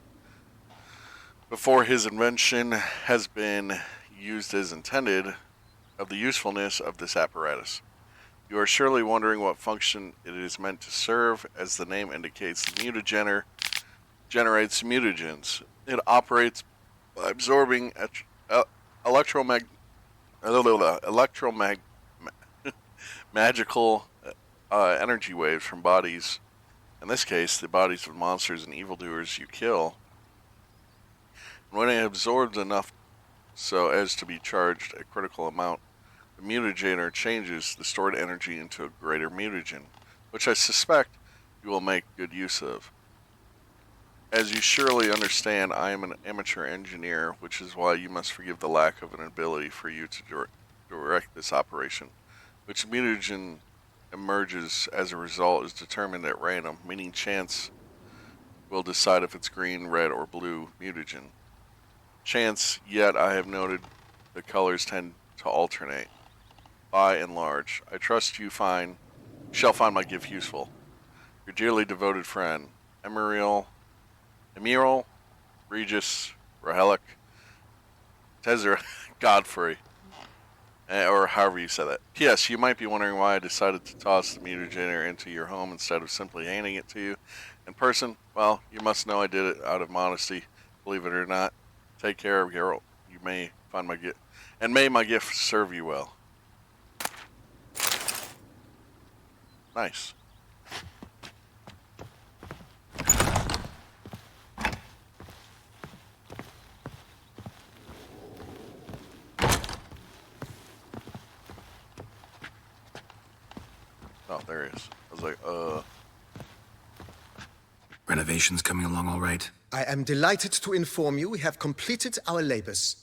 [SPEAKER 1] before his invention has been used as intended, of the usefulness of this apparatus. You are surely wondering what function it is meant to serve. As the name indicates, the mutagener generates mutagens. It operates by absorbing magical energy waves from bodies, in this case the bodies of monsters and evildoers you kill. And when it absorbs enough so as to be charged a critical amount, the mutagener changes the stored energy into a greater mutagen, which I suspect you will make good use of. As you surely understand, I am an amateur engineer, which is why you must forgive the lack of an ability for you to direct this operation. Which mutagen emerges as a result is determined at random, meaning chance will decide if it's green, red, or blue mutagen. Chance, yet I have noted the colors tend to alternate. By and large, I trust you shall find my gift useful. Your dearly devoted friend, Emeriel, Regis, Rahelic, Tezer, Godfrey, or however you said that. P.S. You might be wondering why I decided to toss the mutagener into your home instead of simply handing it to you in person. Well, you must know I did it out of modesty, believe it or not. Take care, Geralt. You may find my gift, and may my gift serve you well. Nice. Oh, there he is. I was like,
[SPEAKER 3] Renovations coming along all right?
[SPEAKER 11] I am delighted to inform you we have completed our labors.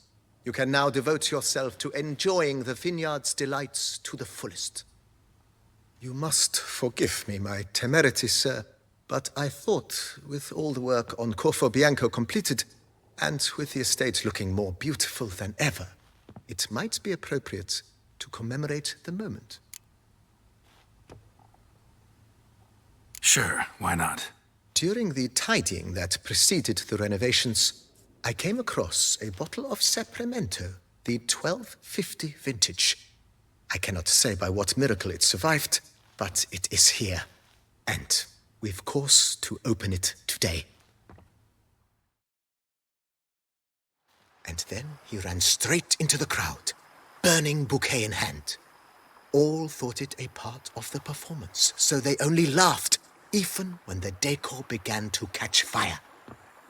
[SPEAKER 11] You can now devote yourself to enjoying the vineyard's delights to the fullest. You must forgive me my temerity, sir, but I thought, with all the work on Corfo Bianco completed, And with the estate looking more beautiful than ever, it might be appropriate to commemorate the moment.
[SPEAKER 3] Sure, why not?
[SPEAKER 11] During the tidying that preceded the renovations, I came across a bottle of Sapramento, the 1250 vintage. I cannot say by what miracle it survived, but it is here. And we've cause to open it today. And then he ran straight into the crowd, burning bouquet in hand. All thought it a part of the performance, so they only laughed, even when the decor began to catch fire.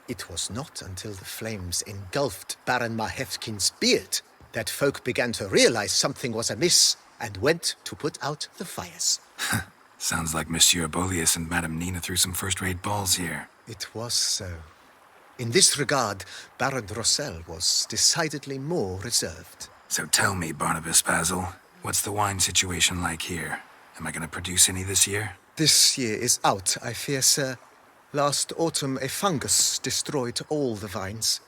[SPEAKER 11] It was not until the flames engulfed Baron Mahevkin's beard that folk began to realize something was amiss and went to put out the fires.
[SPEAKER 3] Sounds like Monsieur Bolius and Madame Nina threw some first-rate balls here.
[SPEAKER 11] It was so. In this regard, Baron Rossel was decidedly more reserved.
[SPEAKER 3] So tell me, Barnabas Basil, what's the wine situation like here? Am I going to produce any this year?
[SPEAKER 11] This year is out, I fear, sir. Last autumn, a fungus destroyed all the vines.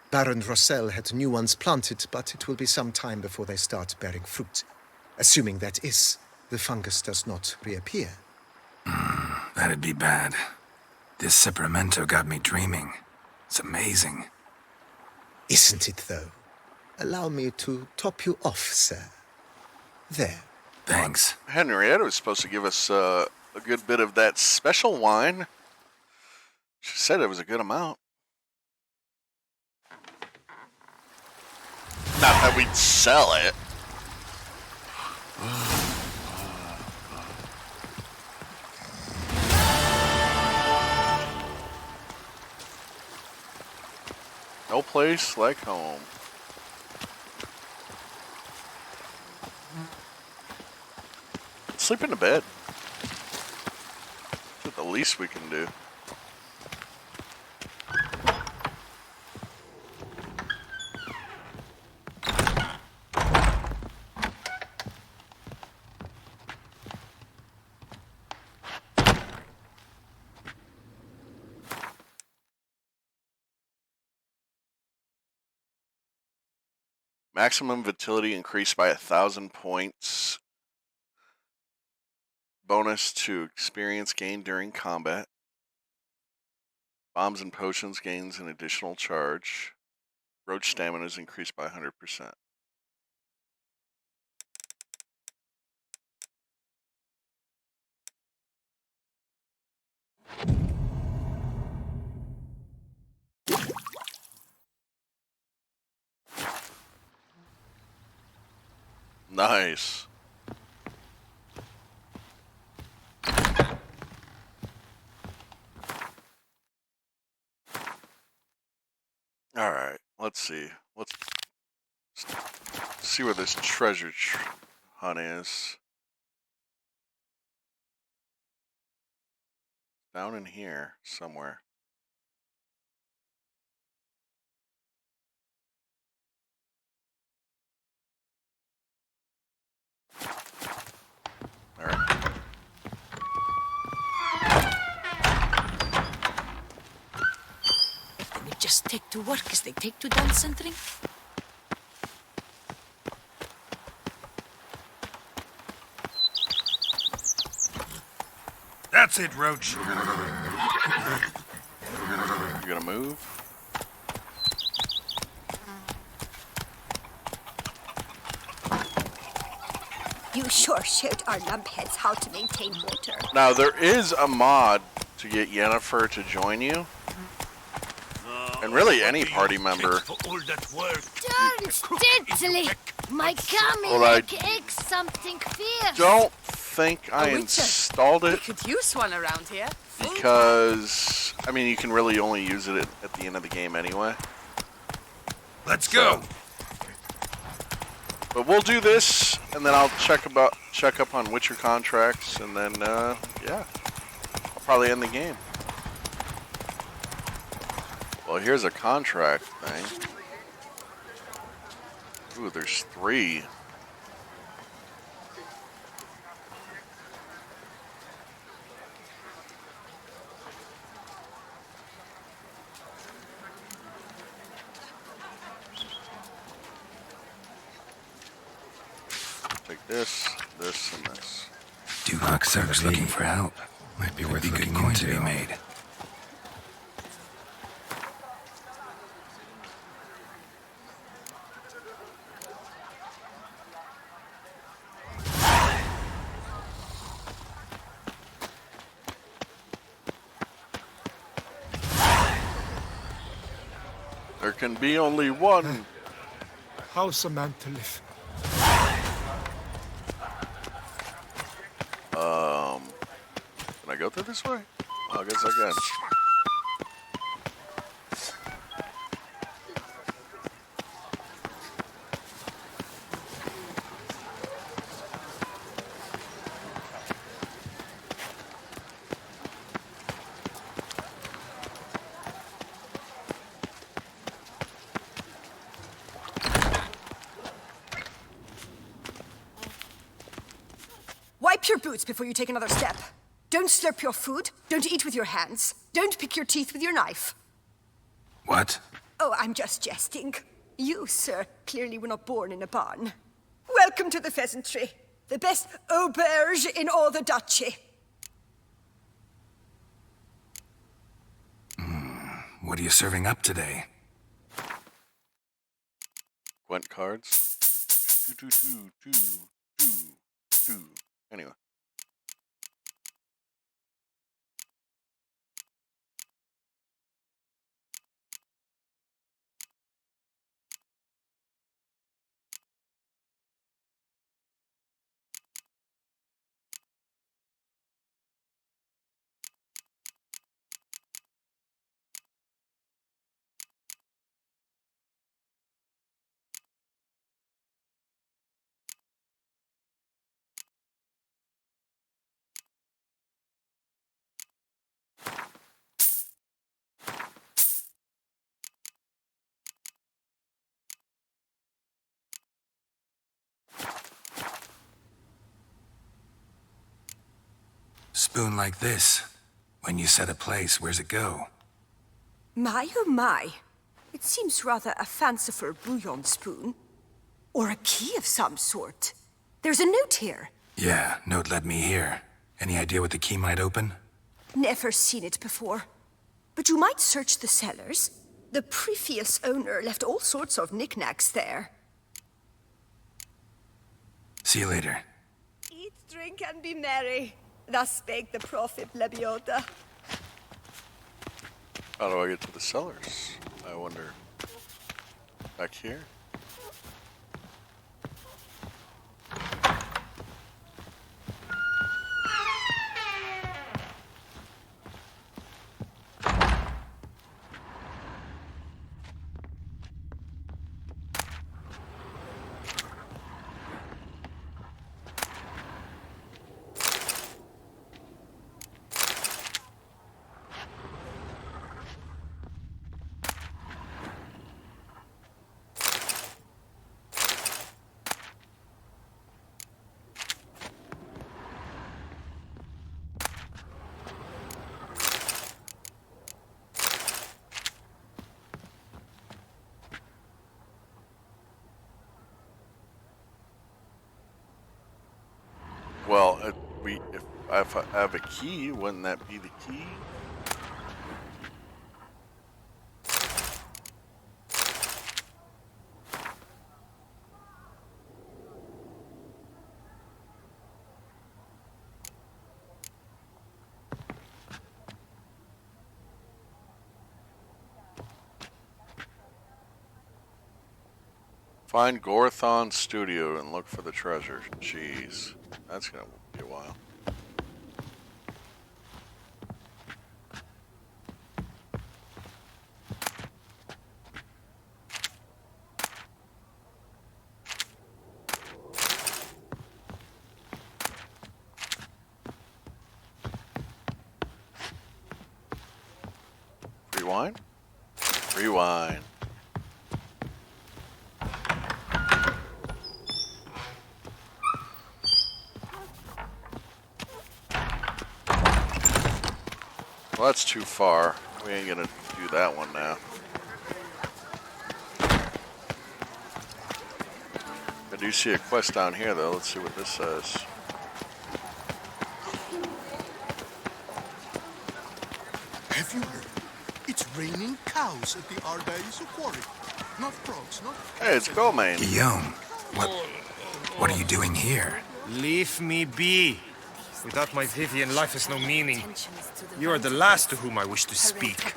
[SPEAKER 11] Baron Rossel had new ones planted, but it will be some time before they start bearing fruit. Assuming that is, the fungus does not reappear.
[SPEAKER 3] That'd be bad. This Sapramento got me dreaming. It's amazing.
[SPEAKER 11] Isn't it, though? Allow me to top you off, sir. There.
[SPEAKER 3] Thanks.
[SPEAKER 1] Henrietta was supposed to give us a good bit of that special wine. She said it was a good amount. Not that we'd sell it. No place like home. Sleep in the bed. That's the least we can do. Maximum vitality increased by 1,000 points. Bonus to experience gained during combat. Bombs and potions gains an additional charge. Roach stamina is increased by 100%. Nice. All right, let's see. Let's see where this treasure hunt is. Down in here somewhere. All right.
[SPEAKER 16] We just take to work as they take to dance and drink.
[SPEAKER 3] That's it, Roach.
[SPEAKER 1] You gonna move?
[SPEAKER 18] You sure showed our lumpheads how to maintain water.
[SPEAKER 1] Now, there is a mod to get Yennefer to join you. And really any party member.
[SPEAKER 7] Darn steadily! My camel
[SPEAKER 1] Well, I
[SPEAKER 7] aches something fierce.
[SPEAKER 1] don't think I installed it
[SPEAKER 19] We could use one around here.
[SPEAKER 1] because, I mean, you can really only use it at the end of the game anyway.
[SPEAKER 3] Let's go.
[SPEAKER 1] But we'll do this, and then I'll check up on Witcher contracts, and then yeah, I'll probably end the game. Well, here's a contract thing. Ooh, there's 3. This, and this.
[SPEAKER 3] Duke Serv's looking for help. Might be worth looking coin to be made.
[SPEAKER 1] There can be only one.
[SPEAKER 12] How's a man to live?
[SPEAKER 1] Can I go through this way? I guess I can.
[SPEAKER 18] Wipe your boots before you take another step. Don't slurp your food. Don't eat with your hands. Don't pick your teeth with your knife.
[SPEAKER 3] What?
[SPEAKER 18] Oh, I'm just jesting. You, sir, clearly were not born in a barn. Welcome to the pheasantry. The best auberge in all the duchy.
[SPEAKER 3] What are you serving up today?
[SPEAKER 1] Gwent cards. Two. Anyway.
[SPEAKER 3] Spoon like this. When you set a place, where's it go?
[SPEAKER 18] My, oh my. It seems rather a fanciful bouillon spoon. Or a key of some sort. There's a note here.
[SPEAKER 3] Yeah, note led me here. Any idea what the key might open?
[SPEAKER 18] Never seen it before. But you might search the cellars. The previous owner left all sorts of knickknacks there.
[SPEAKER 3] See you later.
[SPEAKER 18] Eat, drink, and be merry. Thus spake the prophet Lebioda.
[SPEAKER 1] How do I get to the cellars? I wonder. Back here? Well, if I have a key, wouldn't that be the key? Find Gorthon's studio and look for the treasure. Jeez, that's gonna be a while. Rewind? Rewind. Well, that's too far. We ain't gonna do that one now. do see a quest down here, though. Let's see what this says.
[SPEAKER 10] Have you heard? It's raining cows at the Ardaisu quarry. Not frogs, not...
[SPEAKER 1] Hey, it's Goldmane.
[SPEAKER 3] Guillaume, what are you doing here?
[SPEAKER 19] Leave me be. Without my Vivian, life has no meaning. You are the last to whom I wish to speak.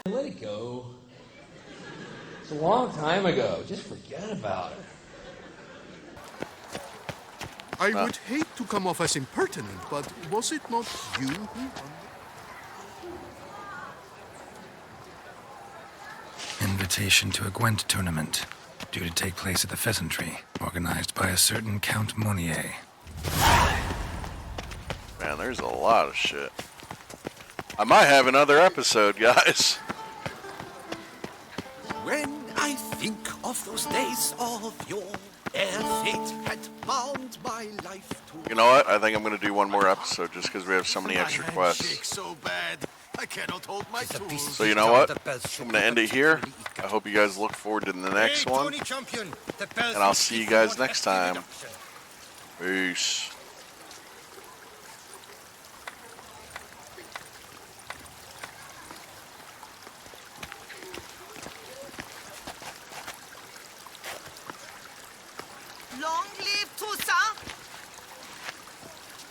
[SPEAKER 20] Let it go. It's a long time ago. Just forget about it.
[SPEAKER 10] I would hate to come off as impertinent, but was it not you who...
[SPEAKER 3] Invitation to a Gwent tournament, due to take place at the Pheasantry, organized by a certain Count Monnier.
[SPEAKER 1] Man, there's a lot of shit. I might have another episode, guys.
[SPEAKER 8] When I think of those days of yore, ere fate had bound my life to...
[SPEAKER 1] You know what? I think I'm going to do one more episode just because we have so many extra quests.
[SPEAKER 10] So bad, I cannot hold my tools.
[SPEAKER 1] So you know what? I'm going to end it here. I hope you guys look forward to the next one. And I'll see you guys next time. Peace.